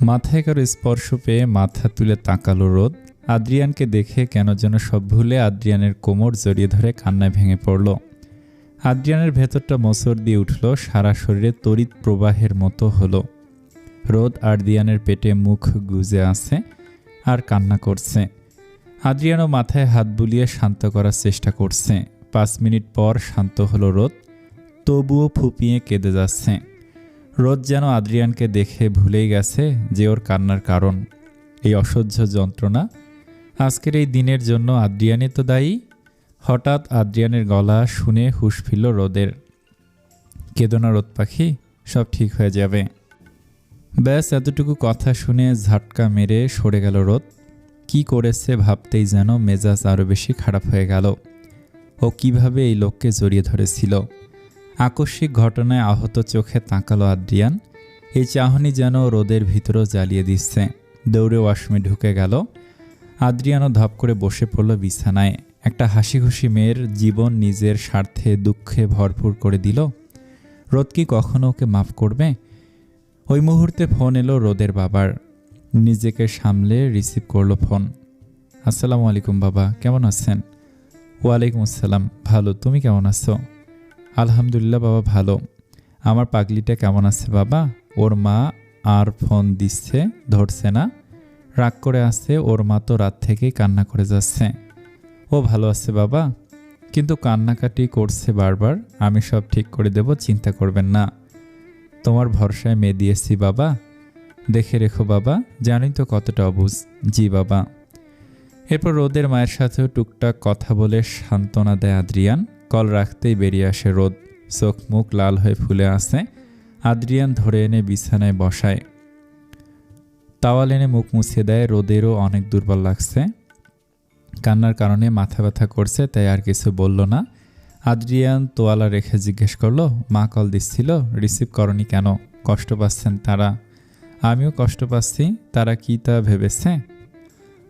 মাথায় কারো স্পর্শ পেয়ে মাথা তুলে তাকালো রোদ। আদ্রিয়ানকে দেখে কেন যেন সব ভুলে আদ্রিয়ানের কোমর জড়িয়ে ধরে কান্নায় ভেঙে পড়ল। আদ্রিয়ানের ভেতরটা মোচড় দিয়ে উঠল, সারা শরীরে তড়িৎ প্রবাহের মতো হলো। রোদ আদ্রিয়ানের পেটে মুখ গুজে আছে আর কান্না করছে। আদ্রিয়ানও মাথায় হাত বুলিয়ে শান্ত করার চেষ্টা করছে। 5 মিনিট পর শান্ত হলো রোদ, তবুও ফুপিয়ে কেঁদে যাচ্ছে। রোদ যেন আদ্রিয়ানকে দেখে ভুলেই গেছে যে ওর কান্নার কারণ। এই অসহ্য যন্ত্রণা, আজকের এই দিনের জন্য আদ্রিয়ানই তো দায়ী। হঠাৎ আদ্রিয়ানের গলা শুনে হুঁশ ফিরল রোদের। কেঁদো না রোদ পাখি, সব ঠিক হয়ে যাবে। ব্যাস এতটুকু কথা শুনে ঝাটকা মেরে সরে গেল রোদ। কি করেছে ভাবতেই যেন মেজাজ আরও বেশি খারাপ হয়ে গেল। ও কিভাবে এই লোককে জড়িয়ে ধরেছিল। আকস্মিক ঘটনায় আহত চোখে তাকালো আদ্রিয়ান। এই চাহনি যেন রোদের ভিতরও জ্বালিয়ে দিচ্ছে। দৌড়ে ওয়াশরুমে ঢুকে গেল। আদ্রিয়ানও ধপ করে বসে পড়ল বিছানায়। একটা হাসি খুশি মেয়ের জীবন নিজের স্বার্থে দুঃখে ভরপুর করে দিল। রোদ কি কখনো ওকে মাফ করবে? ওই মুহূর্তে ফোন এলো রোদের বাবার। নিজেকে সামলে রিসিভ করলো ফোন। আসসালামু আলাইকুম বাবা, কেমন আছেন? ওয়ালাইকুম আসসালাম, ভালো, তুমি কেমন আছো? আলহামদুলিল্লাহ বাবা, ভালো। আমার পাগলিটা কেমন আছে বাবা? ওর মা আর ফোন দিচ্ছে, ধরছে না, রাগ করে আসছে। ওর মা তো রাত থেকেই কান্না করে যাচ্ছে। ও ভালো আছে বাবা, কিন্তু কান্নাকাটি করছে বারবার। আমি সব ঠিক করে দেব, চিন্তা করবেন না। তোমার ভরসায় মেয়ে দিয়েছি বাবা, দেখে রেখো বাবা, জানি তো কতটা অবুঝ। জি বাবা। এরপর রোদের মায়ের সাথেও টুকটাক কথা বলে সান্ত্বনা দেয় আদ্রিয়ান। কল রাখতেই বেরিয়ে আসে রোদ। চোখ মুখ লাল হয়ে ফুলে আসে। আদ্রিয়ান ধরে এনে বিছানায় বসায়। তাওয়াল এনে মুখ মুছিয়ে দেয়। রোদেরও অনেক দুর্বল লাগছে, কান্নার কারণে মাথা ব্যথা করছে, তাই আর কিছু বলল না। আদ্রিয়ান তোয়ালা রেখে জিজ্ঞেস করলো, মা কল দিচ্ছিল, রিসিভ করনি কেন? কষ্ট পাচ্ছেন তারা? আমিও কষ্ট পাচ্ছি। তারা কি তা ভেবেছে?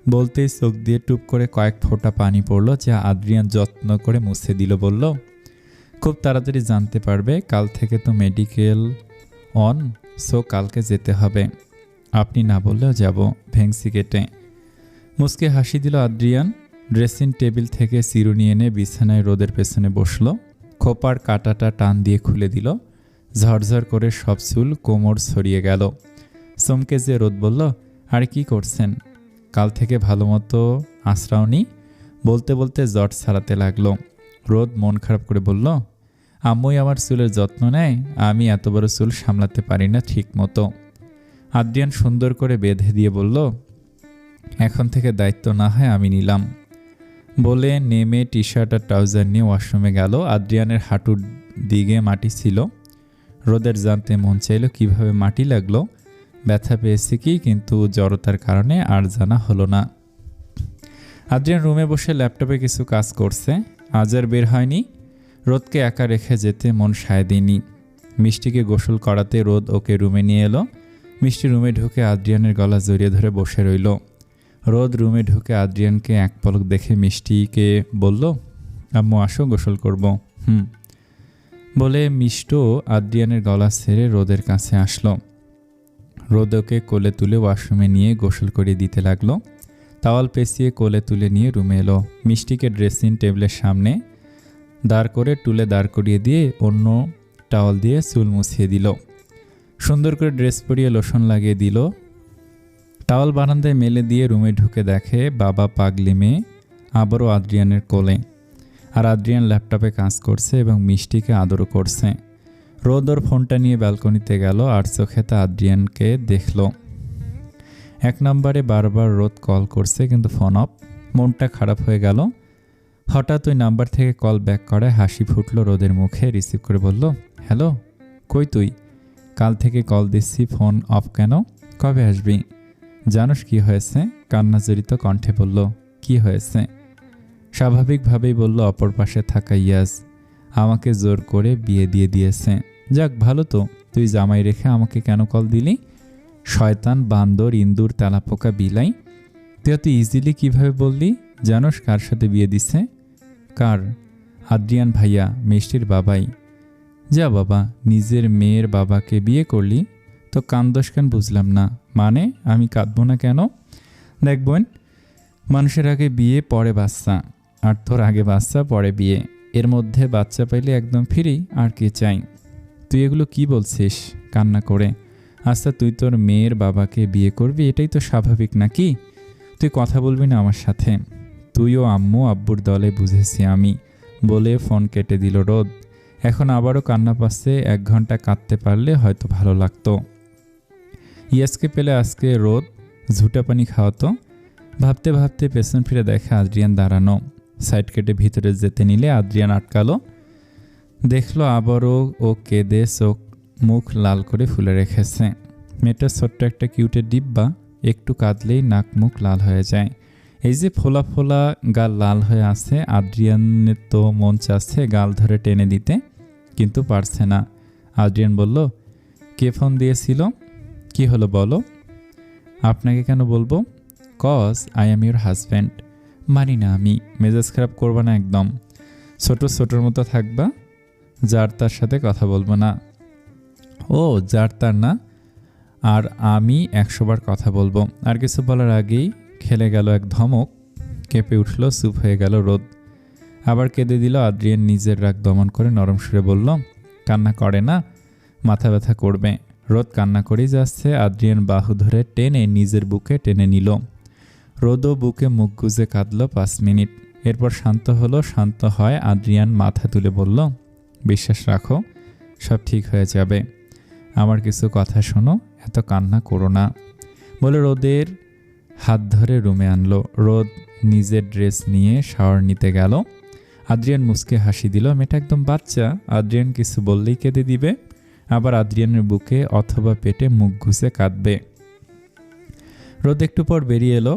বলতেই চোখ দিয়ে টুপ করে কয়েক ফোঁটা পানি পড়ল, যা আদ্রিয়ান যত্ন করে মুছে দিল। বলল, খুব তাড়াতাড়ি জানতে পারবে। কাল থেকে তো মেডিকেল অন, সো কালকে যেতে হবে। আপনি না বললেও যাব, ভেংসি কেটে। মুচকে হাসি দিল আদ্রিয়ান। ড্রেসিং টেবিল থেকে চিরুনি এনে বিছানায় রোদের পেছনে বসল। খোপার কাঁটাটা টান দিয়ে খুলে দিল। ঝরঝর করে সব চুল কোমর ছড়িয়ে গেল। চমকে যে রোদ বলল, আর কি করছেন? কাল থেকে ভালো মতো আশ্রাওনি? বলতে বলতে জট ছাড়াতে লাগলো। রোদ মন খারাপ করে বলল, আম্মুই আমার চুলের যত্ন নেয়, আমি এত বড় চুল সামলাতে পারি না ঠিক মতো। আদ্রিয়ান সুন্দর করে বেঁধে দিয়ে বলল, এখন থেকে দায়িত্ব না হয় আমি নিলাম। বলে নেমে টি শার্ট আর ট্রাউজার নিয়ে ওয়াশরুমে গেল। আদ্রিয়ানের হাঁটুর দিকে মাটি ছিল। রোদের জানতে মন চাইল কিভাবে মাটি লাগলো, ব্যথা পেয়েছে কি, কিন্তু জড়তার কারণে আর জানা হলো না। আদ্রিয়ান রুমে বসে ল্যাপটপে কিছু কাজ করছে। আজ আর বের হয়নি। রোদকে একা রেখে যেতে মন সায় দেয়নি। মিষ্টিকে গোসল করাতে রোদ ওকে রুমে নিয়ে এলো। মিষ্টি রুমে ঢুকে আদ্রিয়ানের গলা জড়িয়ে ধরে বসে রইল। রোদ রুমে ঢুকে আদ্রিয়ানকে এক পলক দেখে মিষ্টিকে বলল, আম্মু আসো, গোসল করব। বলে মিষ্টও আদ্রিয়ানের গলা ছেড়ে রোদের কাছে আসলো। রোদ ওকে কোলে তুলে ওয়াশরুমে নিয়ে গোসল করিয়ে দিতে লাগলো। তাওয়াল পেঁচিয়ে কোলে তুলে নিয়ে রুমে এলো। মিষ্টিকে ড্রেসিং টেবিলের সামনে দাঁড় করে টুলে দাঁড় করিয়ে দিয়ে অন্য টাওয়াল দিয়ে চুল মুছিয়ে দিল। সুন্দর করে ড্রেস পরিয়ে লোশন লাগিয়ে দিল। টাওয়াল বারান্দায় মেলে দিয়ে রুমে ঢুকে দেখে বাবা পাগলি মেয়ে আবারও আদ্রিয়ানের কোলে। আর আদ্রিয়ান ল্যাপটপে কাজ করছে এবং মিষ্টিকে আদরও করছে। রোদ ওর ফোনটা নিয়ে ব্যালকনিতে গেল আর চোখে তা আদ্রিয়ানকে দেখল। 1 নম্বরে বারবার রোদ কল করছে, কিন্তু ফোন অফ। মনটা খারাপ হয়ে গেল। হঠাৎ ওই নাম্বার থেকে কল ব্যাক করায় হাসি ফুটলো রোদের মুখে। রিসিভ করে বলল, হ্যালো, কই তুই? কাল থেকে কল দিচ্ছি, ফোন অফ কেন? কবে আসবি? জানোস কি হয়েছে? কান্নাজড়িত কণ্ঠে বলল, কি হয়েছে? স্বাভাবিকভাবেই বলল, অপর পাশে থাকা ইয়াজ আমাকে জোর করে বিয়ে দিয়ে দিয়েছে। যাক ভালো তো, তুই জামাই রেখে আমাকে কেন কল দিলি? শয়তান, বান্দর, ইন্দুর, তেলাপোকা, বিলাই, তুই এত ইজিলি কিভাবে বললি? জানোস কার সাথে বিয়ে দিছে? কার? আদ্রিয়ান ভাইয়া, মিষ্টির বাবাই। যা বাবা, নিজের মেয়ের বাবাকে বিয়ে করলি? তো তো কান্দোস কেন বুঝলাম না। মানে আমি কাঁদবো না কেন? দেখ বোন, মানুষের আগে বিয়ে পরে বাচ্চা, আর তোর আগে বাচ্চা পরে বিয়ে, এর মধ্যে বাচ্চা পাইলে একদম ফ্রি, আর কি চাই? তুই এগুলো কি বলছিস কান্না করে? আচ্ছা তুই তোর মেয়ের বাবাকে বিয়ে করবি, এটাই তো স্বাভাবিক নাকি? তুই কথা বলবি না আমার সাথে? তুইও আম্মু আব্বুর দলে বুঝেছি আমি, বলে ফোন কেটে দিল রোদ। এখন আবারও কান্না পাচ্ছে। 1 ঘন্টা কাঁদতে পারলে হয়তো ভালো লাগতো। ইয়াসকে পেলে আজকে রোদ ঝুটা পানি খাওয়াতো। ভাবতে ভাবতে পেছন ফিরে দেখে আদ্রিয়ান দাঁড়ানো। সাইড কেটে ভিতরে যেতে নিলে আদ্রিয়ান আটকালো। দেখলো আবারও ও কেঁদে চোখ মুখ লাল করে ফুলে রেখেছে। মেয়েটা ছোট্ট একটা কিউটের ডিব্বা, একটু কাঁদলেই নাক মুখ লাল হয়ে যায়। এই যে ফোলা ফোলা গাল লাল হয়ে আছে, আদ্রিয়ানের তো মন চাচ্ছে গাল ধরে টেনে দিতে, কিন্তু পারছে না। আদ্রিয়ান বলল, কে ফোন দিয়েছিল? কি হলো বলো? আপনাকে কেন বলবো? Cause I am your husband. মানি না আমি। মেজাজ খারাপ করবা না একদম। ছোটোর মতো থাকবা, যার তার সাথে কথা বলবো না। ও যার তার না, আর আমি 100 বার কথা বলবো। আর কিছু বলার আগেই খেলে গেল এক ধমক। কেঁপে উঠল, চুপ হয়ে গেল রোদ। আবার কেঁদে দিল। আদ্রিয়ান নিজের রাগ দমন করে নরম সুরে বলল, কান্না করে না, মাথা ব্যথা করবে। রোদ কান্না করেই যাচ্ছে। আদ্রিয়ান বাহু ধরে টেনে নিজের বুকে টেনে নিল। রোদও বুকে মুখ গুজে কাঁদল 5 মিনিট। এরপর শান্ত হলো। শান্ত হয় আদ্রিয়ান মাথা তুলে বলল, বিশ্বাস রাখো, সব ঠিক হয়ে যাবে। আমার কিছু কথা শোনো, এত কান্না করো না, বলে রোদের হাত ধরে রুমে আনলো। রোদ নিজের ড্রেস নিয়ে শাওয়ার নিতে গেল। আদ্রিয়ান মুচকে হাসি দিল। মেয়েটা একদম বাচ্চা, আদ্রিয়ান কিছু বললেই কেঁদে দিবে, আবার আদ্রিয়ানের বুকে অথবা পেটে মুখ ঘুষে কাঁদবে। রোদ একটু পর বেরিয়ে এলো।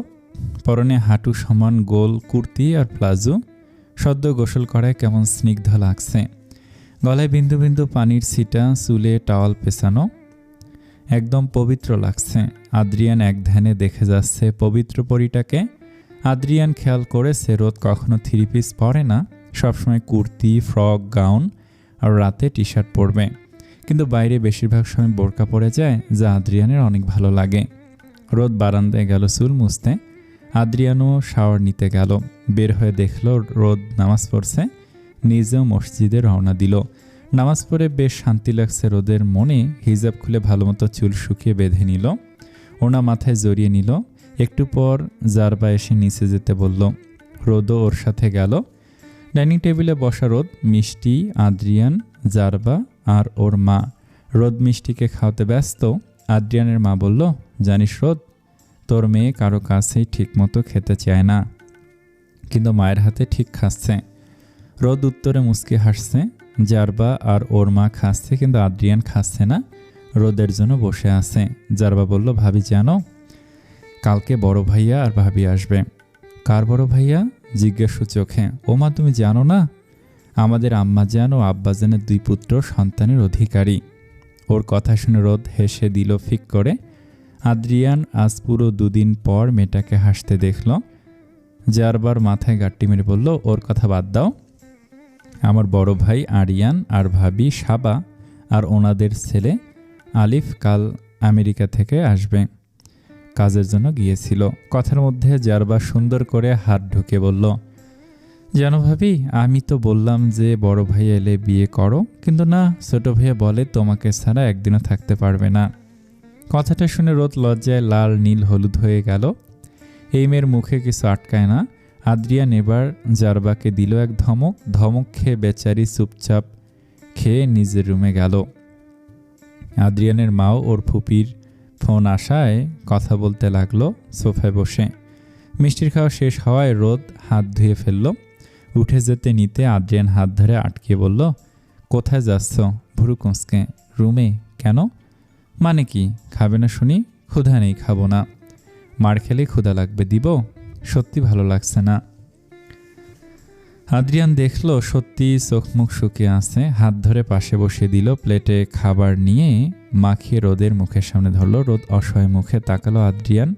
পরনে হাঁটু সমান গোল কুর্তি আর প্লাজো। সদ্য গোসল করায় কেমন স্নিগ্ধ লাগছে। গলায় বিন্দু বিন্দু পানির ছিটা, চুলে টাওয়াল পেছানো, একদম পবিত্র লাগছে। আদ্রিয়ান এক ধ্যানে দেখে যাচ্ছে পবিত্র পরীটাকে। আদ্রিয়ান খেয়াল করেছে রোদ কখনো 3 পিস পরে না, সবসময় কুর্তি, ফ্রক, গাউন আর রাতে টি শার্ট পরবে, কিন্তু বাইরে বেশিরভাগ সময় বোরকা পরে যায়, যা আদ্রিয়ানের অনেক ভালো লাগে। রোদ বারান্দায় গেল চুল মুছতে। আদ্রিয়ানও শাওয়ার নিতে গেল। বের হয়ে দেখল রোদ নামাজ পড়ছে। নিজেও মসজিদে রওনা দিল। নামাজ পড়ে বেশ শান্তি লাগছে রোদের মনে। হিজাব খুলে ভালোমতো চুল শুকিয়ে বেঁধে নিল, ওনা মাথায় জড়িয়ে নিল। একটু পর জারবা এসে নিচে যেতে বলল। রোদও ওর সাথে গেল। ডাইনিং টেবিলে বসা রোদ, মিষ্টি, আদ্রিয়ান, জারবা আর ওর মা। রোদ মিষ্টিকে খাওয়াতে ব্যস্ত। আদ্রিয়ানের মা বলল, জানিস রোদ, তোর মেয়ে কারো কাছেই ঠিকমতো খেতে চায় না, কিন্তু মায়ের হাতে ঠিক খাচ্ছে। রোদ উত্তরে মুচকি হাসছে। জারবা আর ওর মা খাচ্ছে, কিন্তু আদ্রিয়ান খাচ্ছে না, রোদের জন্য বসে আছে। জারবা বলল, ভাবি জানো, কালকে বড় ভাইয়া আর ভাবি আসবে। কার বড় ভাইয়া? জিজ্ঞাসু চোখে। ও মা, তুমি জানো না? আমাদের আম্মাজান ও আব্বাজানের 2 পুত্র সন্তানের অধিকারী। ওর কথা শুনে রোদ হেসে দিল ফিক করে। আদ্রিয়ান আজ পুরো 2 দিন পর মেয়েটাকে হাসতে দেখল। জারবার মাথায় গাঁট্টি মেরে বলল, ওর কথা বাদ দাও। আমার বড় ভাই আরিয়ান আর ভাবি সাবা আর ওনাদের ছেলে আলিফ কাল আমেরিকা থেকে আসবে, কাজের জন্য গিয়েছিল। কথার মধ্যে জারবা সুন্দর করে হাত ঢুকে বলল, জানো ভাবি, আমি তো বললাম যে বড় ভাই এলে বিয়ে করো, কিন্তু না, ছোট ভাইয়া বলে তোমাকে ছাড়া একদিনও থাকতে পারবে না। কথাটা শুনে রোদ লজ্জায় লাল নীল হলুদ হয়ে গেল। এই মেয়ের মুখে কিছু আটকায় না। আদ্রিয়ান এবার জারবাকে দিল এক ধমক। ধমক খেয়ে বেচারি চুপচাপ খেয়ে নিজের রুমে গেল। আদ্রিয়ানের মাও ওর ফুপির ফোন আসায় কথা বলতে লাগলো সোফায় বসে। মিষ্টির খাওয়া শেষ হওয়ায় রোদ হাত ধুয়ে ফেলল। উঠে যেতে নিতে আদ্রিয়ান হাত ধরে আটকে বলল, কোথায় যাচ্ছ? ভুরু কুঁচকে। রুমে। কেন? মানে কি? খাবে না শুনি? ক্ষুধা নেই, খাবো না। মার খেলে ক্ষুধা লাগবে, দিব? সত্যি ভালো লাগছে না। আদ্রিয়ান দেখল সত্যি চোখ মুখ শুকিয়ে আছে। হাত ধরে পাশে বসিয়ে দিল। প্লেটে খাবার নিয়ে মাখিয়ে রোদের মুখের সামনে ধরল। রোদ অসহায় মুখে তাকালো। আদ্রিয়ান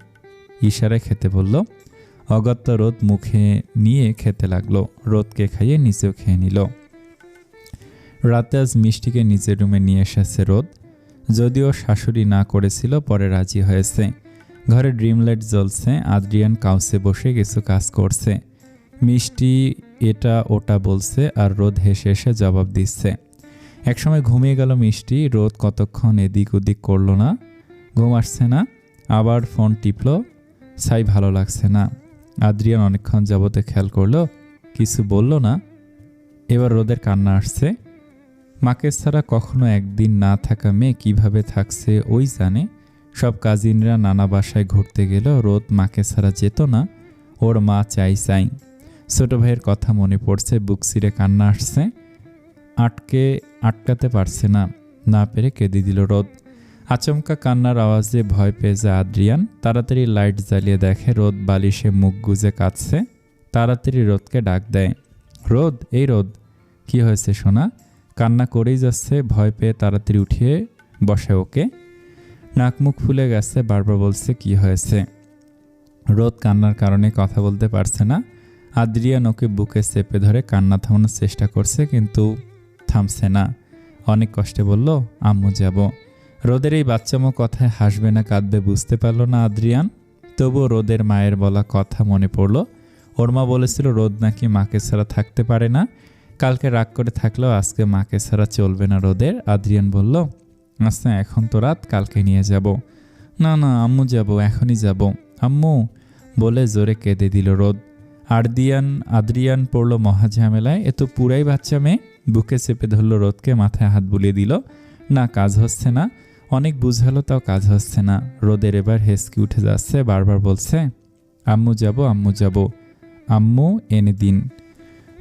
ইশারায় খেতে বলল। অগত্যা রোদ মুখে নিয়ে খেতে লাগলো। রোদকে খাইয়ে নিচেও খেয়ে নিল। রাতে আজ মিষ্টিকে নিজের রুমে নিয়ে এসেছে রোদ। যদিও শাশুড়ি না করেছিল, পরে রাজি হয়েছে। ঘরে ড্রিম লাইট জ্বলছে, আদ্রিয়ান কাউসে বসে কিছু কাজ করছে। মিষ্টি এটা ওটা বলছে আর রোদ হেসে হেসে জবাব দিচ্ছে। একসময় ঘুমিয়ে গেল মিষ্টি। রোদ কতক্ষণ এদিক ওদিক করলো না, ঘুম আসছে না, আবার ফোন টিপলো, ছাই ভালো লাগছে না। আদ্রিয়ান অনেকক্ষণ যাবতে খেয়াল করলো, কিছু বলল না। এবার রোদের কান্না আসছে। মাকে ছাড়া কখনো একদিন না থাকা মেয়ে কিভাবে থাকছে ওই জানে। সব কাজিনরা নানা বাসায় ঘুরতে গেল, রোদ মাকে ছাড়া যেত না। ওর মা চাই চাই। ছোট ভাইয়ের কথা মনে পড়ছে, বুক ছিঁড়ে কান্না আসছে, আটকাতে পারছে না, না পেরে কেঁদে দিল রোদ। আচমকা কান্নার আওয়াজে ভয় পেয়ে যায় আদ্রিয়ান। তাড়াতাড়ি লাইট জ্বালিয়ে দেখে রোদ বালিশে মুখ গুজে কাঁদছে। তাড়াতাড়ি রোদকে ডাক দেয়, রোদ, এই রোদ, কি হয়েছে সোনা? কান্না করেই যাচ্ছে। ভয় পেয়ে তাড়াতাড়ি উঠিয়ে বসে ওকে। নাক মুখ ফুলে গেছে, বারবার বলছে কি হয়েছে। রোদ কান্নার কারণে কথা বলতে পারছে না। আদ্রিয়ান ওকে বুকে চেপে ধরে কান্না থামানোর চেষ্টা করছে, কিন্তু থামছে না। অনেক কষ্টে বলল, আম্মু যাব। রোদের এই বাচ্চামো কথায় হাসবে না কাঁদবে বুঝতে পারল না আদ্রিয়ান। তবুও রোদের মায়ের বলা কথা মনে পড়ল। ওর মা বলেছিল রোদ নাকি মাকে ছাড়া থাকতে পারে না। কালকে রাগ করে থাকলেও আজকে মাকে ছাড়া চলবে না রোদের। আদ্রিয়ান বলল, আচ্ছা এখন তো রাত, কালকে নিয়ে যাব। না না আম্মু যাব, এখনই যাব আম্মু, বলে জোরে কেঁদে দিল রোদ। আদ্রিয়ান পড়ল মহাঝামেলায়। এ তো পুরাই বাচ্চা মেয়ে। বুকে চেপে ধরল রোদকে, মাথায় হাত বুলিয়ে দিল। না, কাজ হচ্ছে না। অনেক বুঝালো, তাও কাজ হচ্ছে না। রোদের এবার হেসকি উঠে যাচ্ছে, বারবার বলছে, আম্মু যাব, আম্মু যাব, আম্মু এনে দিন।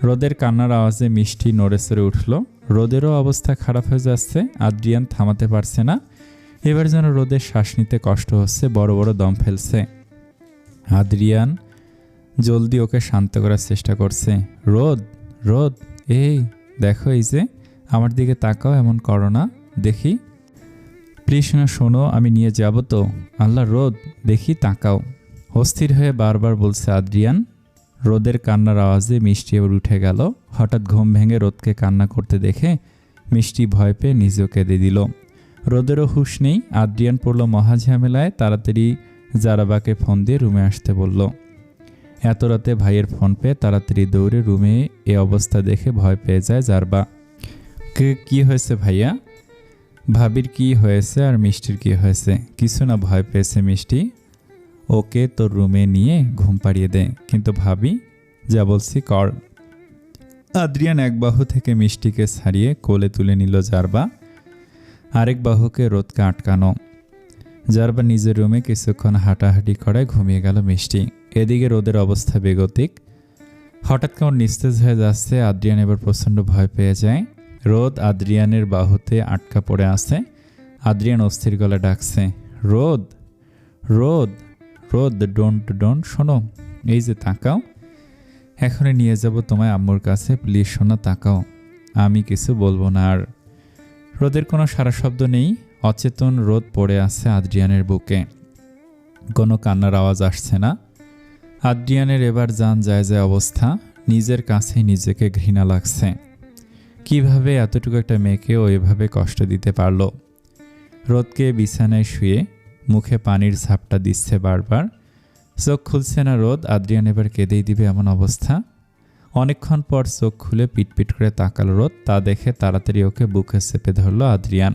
রোদের কান্নার আওয়াজে মিষ্টি নড়ে চড়ে উঠল। রোদেরও অবস্থা খারাপ হয়ে যাচ্ছে। আদ্রিয়ান থামাতে পারছে না। এবার যেন রোদের শ্বাস নিতে কষ্ট হচ্ছে, বড় বড় দম ফেলছে। আদ্রিয়ান জলদি ওকে শান্ত করার চেষ্টা করছে। রোদ, রোদ, এই দেখো, এই যে আমার দিকে তাকাও, এমন করো না, দেখি প্লিজ না, শোনো, আমি নিয়ে যাব তো। আল্লাহ, রোদ দেখি, তাকাও। অস্থির হয়ে বারবার বলছে আদ্রিয়ান। রোদের কান্নার আওয়াজে মিষ্টি এবার উঠে গেল। হঠাৎ ঘুম ভেঙে রোদকে কান্না করতে দেখে মিষ্টি ভয় পেয়ে নিজেও কেঁদে দিল। রোদেরও হুঁশ নেই। আদ্রিয়ান পড়ল মহাঝামেলায়। তাড়াতাড়ি জারাবাকে ফোন দিয়ে রুমে আসতে বলল। এত রাতে ভাইয়ের ফোন পেয়ে তাড়াতাড়ি দৌড়ে রুমে এ অবস্থা দেখে ভয় পেয়ে যায় জারবা। কি হয়েছে ভাইয়া? ভাবির কি হয়েছে আর মিষ্টির কি হয়েছে? কিছু না, ভয় পেয়েছে মিষ্টি। ওকে তোর রুমে নিয়ে ঘুম পাড়িয়ে দে, কিন্তু ভাবি যা বলছি কর। আদ্রিয়ান এক বাহু থেকে মিষ্টিকে ছাড়িয়ে কোলে তুলে নিল জারবা। আরেক বাহুকে রোদকে আটকানো। জারবা নিজের রুমে কিছুক্ষণ হাঁটাহাঁটি করায় ঘুমিয়ে গেল মিষ্টি। এদিকে রোদের অবস্থা বেগতিক। হঠাৎ কেমন নিস্তেজ হয়ে যাচ্ছে। আদ্রিয়ান এবার প্রচণ্ড ভয় পেয়ে যায়। রোদ আদ্রিয়ানের বাহুতে আটকা পড়ে আছে। আদ্রিয়ান অস্থির গলা ডাকছে, রোদ, রোদ, রোদ, ডোন্ট, শোনো, এই যে তাকাও, এখনই নিয়ে যাব তোমায় আম্মুর কাছে, প্লিজ শোনো, তাকাও, আমি কিছু বলবো না আর। রোদের কোনো সারা শব্দ নেই। অচেতন রোদ পড়ে আছে আদ্রিয়ানের বুকে। কোনো কান্নার আওয়াজ আসছে না। আদ্রিয়ানের এবার জান যায় যায় অবস্থা। নিজের কাছে নিজেকে ঘৃণা লাগছে। কিভাবে এতটুকু একটা মেয়েকে ও এভাবে কষ্ট দিতে পারল। রোদকে বিছানায় শুয়ে মুখে পানির ঝাপটা দিচ্ছে বারবার। চোখ খুলছে না রোদ। আদ্রিয়ান এবার কেঁদেই দিবে এমন অবস্থা। অনেকক্ষণ পর চোখ খুলে পিটপিট করে তাকাল রোদ। তা দেখে তাড়াতাড়ি ওকে বুকে চেপে ধরল আদ্রিয়ান।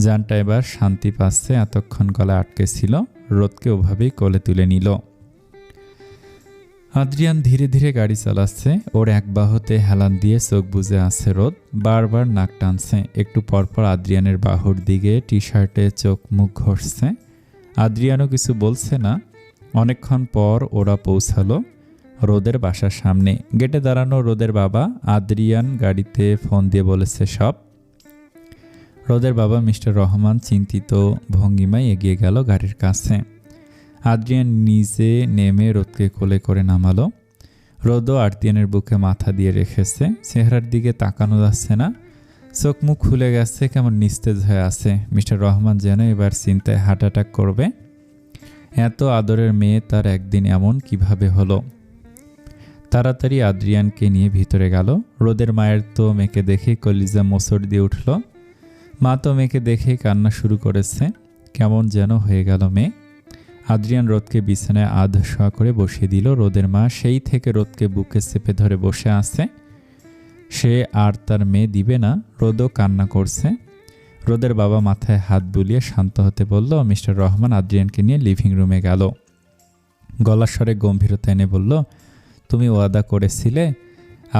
জানটা এবার শান্তি পাচ্ছে। এতক্ষণ গলায় আটকে ছিল। রোদকে ওভাবেই কোলে তুলে নিল। আদ্রিয়ান ধীরে ধীরে গাড়ি চালাচ্ছে। ওর এক বাহুতে হেলান দিয়ে চোখ বুজে আছে রোদ। বারবার নাক টানছে। একটু পরপর আদ্রিয়ানের বাহুর দিকে টি শার্টে চোখ মুখ ঘষছে। আদ্রিয়ানও কিছু বলছে না। অনেকক্ষণ পর ওরা পৌঁছালো রোদের বাসার সামনে। গেটে দাঁড়ানো রোদের বাবা। আদ্রিয়ান গাড়িতে ফোন দিয়ে বলেছে সব। রোদের বাবা মিস্টার রহমান চিন্তিত ভঙ্গিমায় এগিয়ে গেল গাড়ির কাছে। আদ্রিয়ান নিজে নেমে রোদকে কোলে করে নামালো। রোদও আদ্রিয়ানের বুকে মাথা দিয়ে রেখেছে। চেহারার দিকে তাকানো যাচ্ছে না। চোখ মুখ খুলে গেছে, কেমন নিস্তেজ হয়ে আছে। মিস্টার রহমান যেন এবার চিন্তায় হার্ট অ্যাটাক করবে। এত আদরের মেয়ে তার একদিন এমন কিভাবে হলো। তাড়াতাড়ি আদ্রিয়ানকে নিয়ে ভিতরে গেল। রোদের মায়ের তো মেয়েকে দেখে কলিজা মোচড় দিয়ে উঠল। মা তো মেয়েকে দেখেই কান্না শুরু করেছে। কেমন যেন হয়ে গেল মেয়ে। আদ্রিয়ান রোদকে বিছানায় আধশোয়া করে বসিয়ে দিল। রোদের মা সেই থেকে রোদকে বুকে চেপে ধরে বসে আছে। সে আর তার মেয়ে দিবে না। রোদও কান্না করছে। রোদের বাবা মাথায় হাত বুলিয়ে শান্ত হতে বলল। মিস্টার রহমান আদ্রিয়ানকে নিয়ে লিভিং রুমে গেল। গলার স্বরে গম্ভীরতা এনে বলল, তুমি ওয়াদা করেছিলে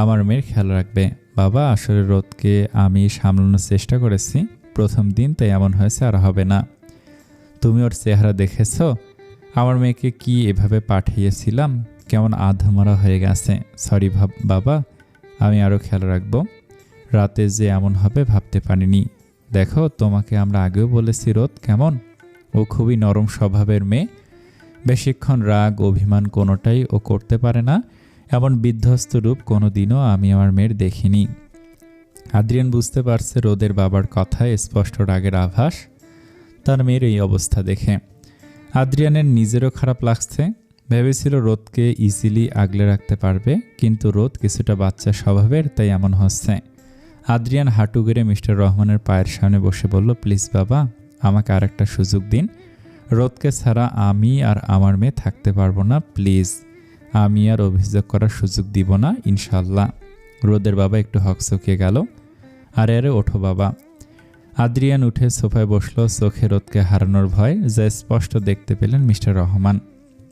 আমার মেয়ের খেয়াল রাখবে। বাবা, আসলে রোদকে আমি সামলানোর চেষ্টা করেছি। প্রথম দিন তাই এমন হয়েছে, আর হবে না। তুমি ওর চেহারা দেখেছ? আমার মেয়েকে কি এভাবে পাঠিয়েছিলাম? কেমন আধমরা হয়ে গেছে। সরি বাবা, আমি আরও খেয়াল রাখব। রাতে যে এমন হবে ভাবতে পারিনি। দেখো, তোমাকে আমরা আগেও বলেছি রোদ কেমন। ও খুবই নরম স্বভাবের মেয়ে। বেশিক্ষণ রাগ অভিমান কোনোটাই ও করতে পারে না। এমন বিধ্বস্ত রূপ কোনোদিনও আমি আমার মেয়ের দেখিনি। আদ্রিয়ান বুঝতে পারছে রোদের বাবার কথায় স্পষ্ট রাগের আভাস তার মেয়ের এই অবস্থা দেখে। আদ্রিয়ানের নিজেরও খারাপ লাগছে। ভেবেছিল রোদকে ইজিলি আগলে রাখতে পারবে, কিন্তু রোদ কিছুটা বাচ্চা স্বভাবের, তাই এমন হচ্ছে। আদ্রিয়ান হাঁটু গেড়ে মিস্টার রহমানের পায়ের সামনে বসে বলল, প্লিজ বাবা, আমাকে আর একটা সুযোগ দিন। রোদকে ছাড়া আমি আর আমার মেয়ে থাকতে পারবো না। প্লিজ, আমি আর অভিযোগ করার সুযোগ দিব না, ইনশাল্লাহ। রোদের বাবা একটু হকচকিয়ে গেল। আরে ওঠো বাবা। আদ্রিয়ান উঠে সোফায় বসলো। চোখে রোদকে হারানোর ভয় যা স্পষ্ট দেখতে পেলেন মিস্টার রহমান।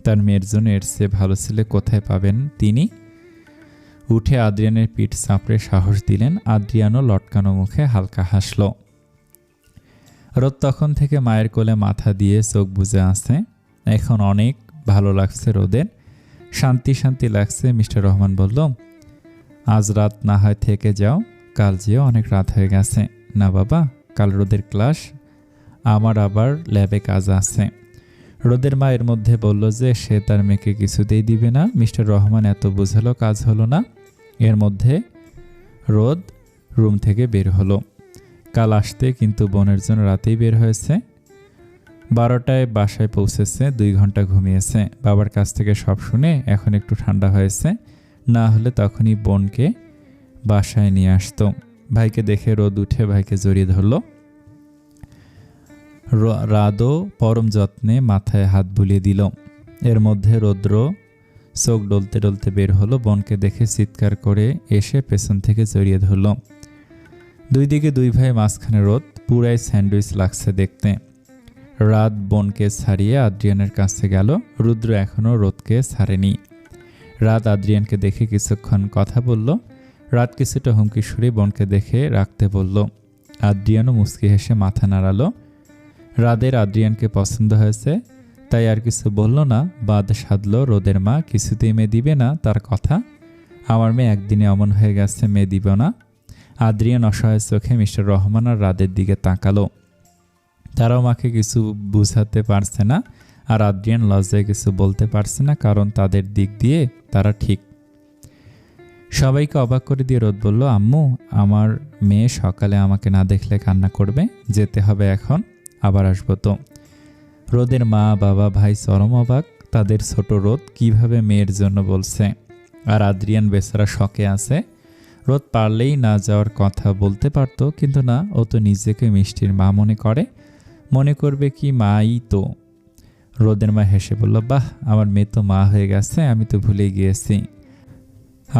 তার মেয়ের জন্য এর চেয়ে ভালো ছেলে কোথায় পাবেন তিনি? উঠে আদ্রিয়ানের পিঠ চাপড়ে সাহস দিলেন। আদ্রিয়ানও লটকানো মুখে হালকা হাসল। রোদ তখন থেকে মায়ের কোলে মাথা দিয়ে চোখ বুজে আছে। এখন অনেক ভালো লাগছে রোদের। শান্তি শান্তি লাগছে। মিস্টার রহমান বলল, আজ রাত না হয় থেকে যাও, কাল যেও, অনেক রাত হয়ে গেছে। না বাবা, কাল রোদের ক্লাস, আমার আবার ল্যাবে কাজ আছে। রোদের মা এর মধ্যে বলল যে সে তার মেয়েকে কিছুতেই দিবে না। মিস্টার রহমান এত বোঝালো, কাজ হলো না। এর মধ্যে রোদ রুম থেকে বের হলো। কাল আসতে, কিন্তু বোনের জন্য রাতেই বের হয়েছে। 12টায় বাসায় পৌঁছেছে। 2 ঘন্টা ঘুমিয়েছে। বাবার কাছ থেকে সব শুনে এখন একটু ঠান্ডা হয়েছে। না হলে তখনই বোনকে বাসায় নিয়ে আসতো। ভাইকে দেখে রোদ উঠে ভাইকে জড়িয়ে ধরল। রাদও পরম যত্নে মাথায় হাত বুলিয়ে দিল। এর মধ্যে রৌদ্র চোখ ডলতে ডলতে বের হলো। বোনকে দেখে চিৎকার করে এসে পেছন থেকে জড়িয়ে ধরল। দুই দিকে দুই ভাই, মাঝখানে রোদ। পুরাই স্যান্ডউইচ লাগছে দেখতে। রাত বোনকে ছাড়িয়ে আদ্রিয়ানের কাছে গেল। রুদ্র এখনও রোদকে ছাড়েনি। রাত আদ্রিয়ানকে দেখে কিছুক্ষণ কথা বলল। রাত কিছুটা হুমকি সুরে বোনকে দেখে রাখতে বলল। আদ্রিয়ানও মুচকি হেসে মাথা নাড়ালো। রাদের আদ্রিয়ানকে পছন্দ হয়েছে, তাই আর কিছু বলল না। বাদ সাধল রোদের মা কিছুতেই মেয়ে দিবে না তার কথা। আমার মেয়ে একদিনে অমন হয়ে গেছে, মেয়ে দিব না। আদ্রিয়ান অসহায় চোখে মিস্টার রহমান আর রাদের দিকে তাকালো। তারাও মাকে কিছু বুঝাতে পারছে না, আর আদ্রিয়ান লজ্জায় কিছু বলতে পারছে না, কারণ তাদের দিক দিয়ে তারা ঠিক। সবাইকে অবাক করে দিয়ে রোদ বলল, আম্মু, আমার মেয়ে সকালে আমাকে না দেখলে কান্না করবে, যেতে হবে এখন, আবার আসবো তো। রোদের মা বাবা ভাই চরম অবাক। তাদের ছোট রোদ কিভাবে মেয়ের জন্য বলছে, আর আদ্রিয়ান বেচারা শকে আছে। রোদ পারলেই না যাওয়ার কথা বলতে পারত, কিন্তু না, ও তো নিজেকে মিষ্টির মা মনে করে। মনে করবে কি, মাই তো। রোদের মা হেসে বলল, বাহ, আমার মেয়ে তো মা হয়ে গেছে, আমি তো ভুলে গিয়েছি।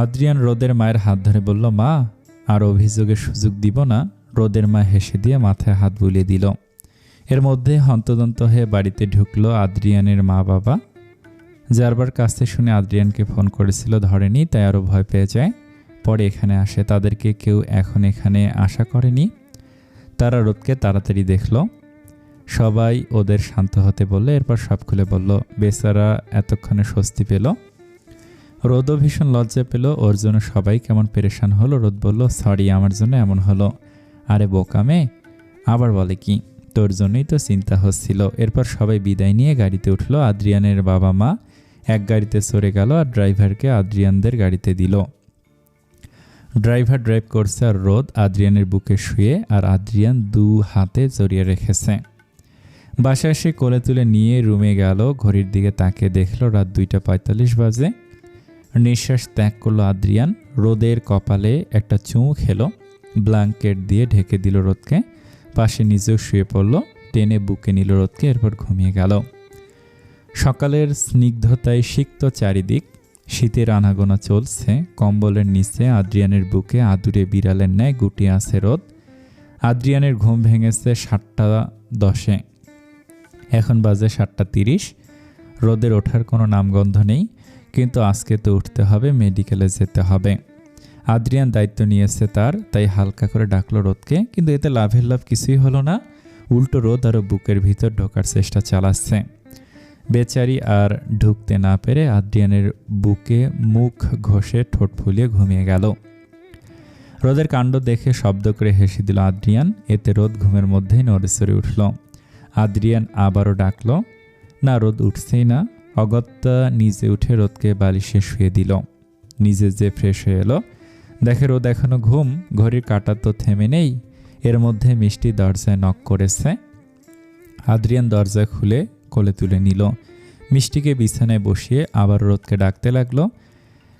আদ্রিয়ান রোদের মায়ের হাত ধরে বলল, মা, আর অভিযোগের সুযোগ দিব না। রোদের মা হেসে দিয়ে মাথায় হাত বুলিয়ে দিল। এর মধ্যে হন্তদন্ত হয়ে বাড়িতে ঢুকলো আদ্রিয়ানের মা বাবা। যারবার কাছে শুনে আদ্রিয়ানকে ফোন করেছিল, ধরেনি, তাই আরও ভয় পেয়ে যায়। পরে এখানে আসে। তাদেরকে কেউ এখন এখানে আশা করেনি। তারা রোদকে তাড়াতাড়ি দেখল। সবাই ওদের শান্ত হতে বললে, এরপর সব খুলে বলল। বেচারা এতক্ষণে স্বস্তি পেল। রোদও ভীষণ লজ্জা পেল। ওর জন্য সবাই কেমন পেরেশান হলো। রোদ বলল, সরি, আমার জন্য এমন হলো। আরে বোকা মেয়ে, আবার বলে কি, তোর জন্যই তো চিন্তা হচ্ছিল। এরপর সবাই বিদায় নিয়ে গাড়িতে উঠল। আদ্রিয়ানের বাবা মা এক গাড়িতে চড়ে গেল আর ড্রাইভারকে আদ্রিয়ানদের গাড়িতে দিল। ড্রাইভার ড্রাইভ করছে আর রোদ আদ্রিয়ানের বুকে শুয়ে, আর আদ্রিয়ান 2 হাতে জড়িয়ে রেখেছে। বাসায় এসে কোলে তুলে নিয়ে রুমে গেল। ঘড়ির দিকে তাকিয়ে দেখল রাত 2:45 বাজে। নিঃশ্বাস ত্যাগ করলো আদ্রিয়ান। রোদের কপালে একটা চুমু খেলো। ব্ল্যাঙ্কেট দিয়ে ঢেকে দিল রোদকে। পাশে নিজেও শুয়ে পড়ল, টেনে বুকে নিল রোদকে, এরপর ঘুমিয়ে গেল। সকালের স্নিগ্ধতায় সিক্ত চারিদিক, শীতের আনাগোনা চলছে। কম্বলের নিচে আদ্রিয়ানের বুকে আদুরে বিড়ালের ন্যায় গুটিয়ে আছে রোদ। আদ্রিয়ানের ঘুম ভেঙেছে 7:10। এখন বাজে 7:30। রোদের ওঠার কোনো নামগন্ধ নেই, কিন্তু আজকে তো উঠতে হবে, মেডিকেলে যেতে হবে। আদ্রিয়ান দায়িত্ব নিয়েছে তার, তাই হালকা করে ডাকলো রোদকে, কিন্তু এতে লাভের লাভ কিছুই হলো না। উল্টো রোদ আরও বুকের ভিতর ঢোকার চেষ্টা চালাচ্ছে। বেচারি আর ঢুকতে না পেরে আদ্রিয়ানের বুকে মুখ ঘষে ঠোঁট ফুলিয়ে ঘুমিয়ে গেল। রোদের কাণ্ড দেখে শব্দ করে হেসে দিল আদ্রিয়ান। এতে রোদ ঘুমের মধ্যেই নড়েচড়ে উঠল। আদ্রিয়ান আবারও ডাকল, না, রোদ উঠছেই না। অগত্যা নিজে উঠে রোদকে বালিশে শুয়ে দিল। নিজে যে ফ্রেশ হয়ে এলো, দেখে রোদ এখনো ঘুম। ঘড়ির কাঁটা তো থেমে নেই। এর মধ্যে মিষ্টি দরজায় নক করেছে। আদ্রিয়ান দরজা খুলে কোলে তুলে নিল। মিষ্টিকে বিছানায় বসিয়ে আবার রোদকে ডাকতে লাগলো।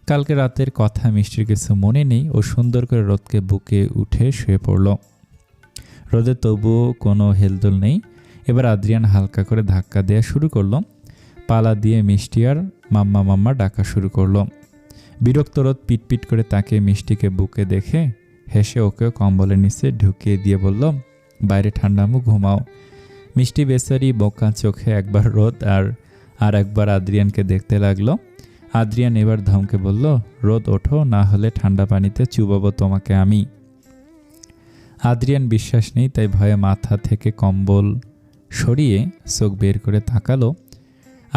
কালকে রাতের কথা মিষ্টির কিছু মনে নেই। ও সুন্দর করে রোদকে বুকে উঠে শুয়ে পড়ল। রোদের তবুও কোনো হেলদোল নেই। এবার আদ্রিয়ান হালকা করে ধাক্কা দেওয়া শুরু করলো। পালা দিয়ে মিষ্টি আর মাম্মা মাম্মা ডাকা শুরু করলো। বিরক্ত রোদ পিটপিট করে তাকে মিষ্টিকে বুকে দেখে হেসে ওকেও কম্বলের নিচে ঢুকিয়ে দিয়ে বলল, বাইরে ঠান্ডামু, ঘুমাও। মিষ্টি বেচারি বোকা চোখে একবার রোদ আর একবার আদ্রিয়ানকে দেখতে লাগলো। আদ্রিয়ান এবার ধমকে বলল, রোদ ওঠো, না হলে ঠান্ডা পানিতে চুবাবো তোমাকে আমি। আদ্রিয়ান বিশ্বাস নেই, তাই ভয়ে মাথা থেকে কম্বল সরিয়ে চোখ বের করে তাকালো।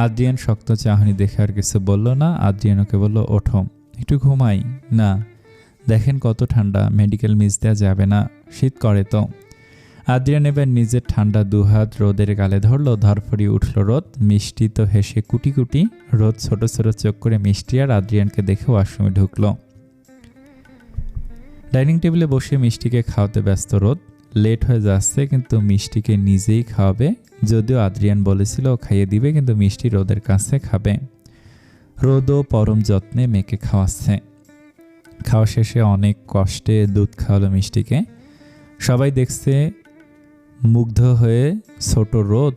আদ্রিয়ান শক্ত চাহনি দেখে আর কিছু বলল না। আদ্রিয়ান ওকে বলল, ওঠো, একটু ঘুমাই। না, দেখেন কত ঠান্ডা, মেডিকেল মিস দেওয়া যাবে না, শীত করে তো। আদ্রিয়ান এবার নিজের ঠান্ডা দুহাত রোদের গালে ধরলো। ধরফড়ি উঠল রোদ। মিষ্টি তো হেসে কুটি কুটি। রোদ ছোট ছোট চোখ করে মিষ্টি আর আদ্রিয়ানকে দেখে ওয়াশরুমে ঢুকলো। ডাইনিং টেবিলে বসে মিষ্টিকে খাওয়াতে ব্যস্ত রোদ। লেট হয়ে যাচ্ছে, কিন্তু মিষ্টিকে নিজেই খাওয়াবে। যদিও আদ্রিয়ান বলেছিল খাইয়ে দিবে, কিন্তু মিষ্টি রোদের কাছে খাবে। রোদও পরম যত্নে মেয়েকে খাওয়াচ্ছে। খাওয়া শেষে অনেক কষ্টে দুধ খাওয়ালো মিষ্টিকে। সবাই দেখছে মুগ্ধ হয়ে। ছোট রোদ,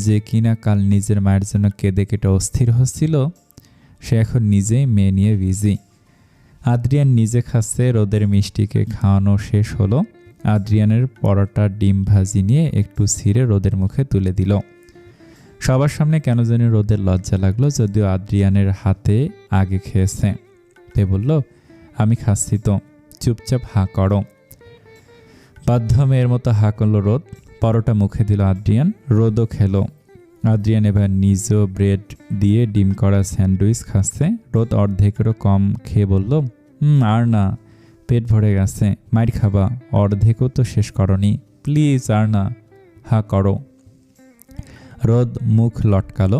যে কিনা কাল নিজের মায়ের জন্য কেঁদে কেটে অস্থির হচ্ছিল, সে এখন নিজেই মেয়ে নিয়ে বিজি। আদ্রিয়ান নিজে খাচ্ছে। রোদের মিষ্টিকে খাওয়ানো শেষ হলো। আদ্রিয়ানের পরোটা ডিম ভাজি নিয়ে একটু ছিঁড়ে রোদের মুখে তুলে দিল। সবার সামনে কেন জানি রোদের লজ্জা লাগলো, যদিও আদ্রিয়ানের হাতে আগে খেয়েছে। তে বলল, আমি খাচ্ছি তো, চুপচাপ হা করো। বাধ্য মেয়ের মতো হা করল রোদ। পরোটা মুখে দিল আদ্রিয়ান। রোদও খেলো। আদ্রিয়ান এবার নিজেও ব্রেড দিয়ে ডিম করা স্যান্ডউইচ খাচ্ছে। রোদ অর্ধেকেরও কম খেয়ে বলল, আর না, পেট ভরে গেছে। মাইর খাবা, অর্ধেকও তো শেষ করনি, প্লিজ আর না, হা করো। রোদ মুখ লটকালো।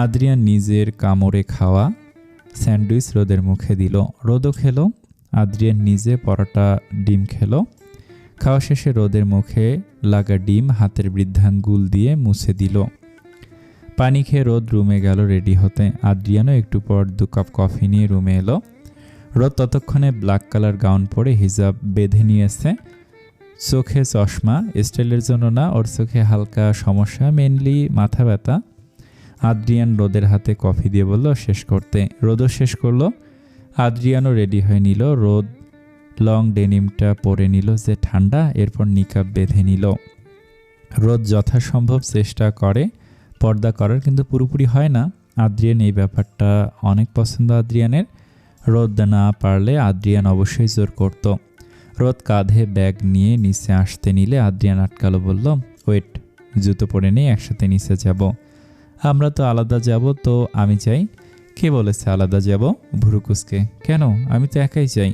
আদ্রিয়ান নিজের কামড়ে খাওয়া স্যান্ডউইচ রোদের মুখে দিল। রোদও খেলো। আদ্রিয়ান নিজে পরোটা ডিম খেলো। খাওয়া শেষে রোদের মুখে লাগা ডিম হাতের বৃদ্ধাঙ্গুল দিয়ে মুছে দিল। পানি খেয়ে রোদ রুমে গেল রেডি হতে। আদ্রিয়ানও একটু পর 2 কাপ কফি নিয়ে রুমে এলো। রোদ ততক্ষণে ব্ল্যাক কালার গাউন পরে হিজাব বেঁধে নিয়েছে। চোখে চশমা, স্টাইলের জন্য না, ওর চোখে হালকা সমস্যা, মেনলি মাথা ব্যথা। আদ্রিয়ান রোদের হাতে কফি দিয়ে বলল শেষ করতে। রোদও শেষ করলো। আদ্রিয়ানও রেডি হয়ে নিল। রোদ লং ডেনিমটা পরে নিল যে ঠান্ডা, এরপর নিকাব বেঁধে নিল। রোদ যথাসম্ভব চেষ্টা করে পর্দা করার, কিন্তু পুরোপুরি হয় না। আদ্রিয়ান এই ব্যাপারটা অনেক পছন্দ আদ্রিয়ানের। রোদ না পারলে আদ্রিয়ান অবশ্যই জোর করত। রোদ কাঁধে ব্যাগ নিয়ে নিচে আসতে নিলে আদ্রিয়ান আটকালো, বলল, ওয়েট, জুতো পরে নেই, একসাথে নিচে যাব। আমরা তো আলাদা যাব, তো আমি চাই। কে বলেছে আলাদা যাব? ভুরুকুসকে। কেন? আমি তো একাই চাই।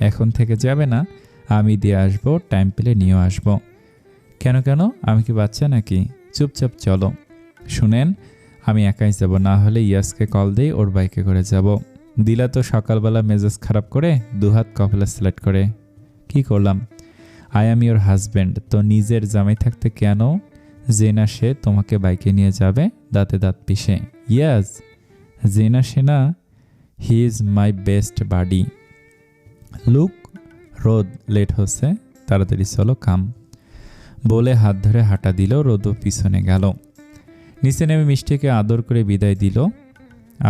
এখন থেকে যাবে না, আমি দিয়ে আসবো, টাইম পেলে নিয়েও আসবো। কেন কেন? আমি কি বাচ্চা নাকি? চুপচাপ চলো। শুনেন, আমি একাই যাব, না হলে ইয়াসকে কল দেই, ওর বাইকে করে যাব। দিলা তো সকালবেলা মেজাজ খারাপ করে 2 হাত কপালে সিলেক্ট করে। কি করলাম? আই অ্যাম ইয়োর হাজব্যান্ড, তো নিজের জামাই থাকতে কেন জেনা সে তোমাকে বাইকে নিয়ে যাবে? দাঁতে দাঁত পিষে। ইয়াস, জেনা সেনা, he is my best buddy. Look, রোদ লেট হচ্ছে, তাড়াতাড়ি চলো, কাম। বলে হাত ধরে হাঁটা দিল। রোদও পিছনে গেল। নিচে নেমে মিষ্টিকে আদর করে বিদায় দিল।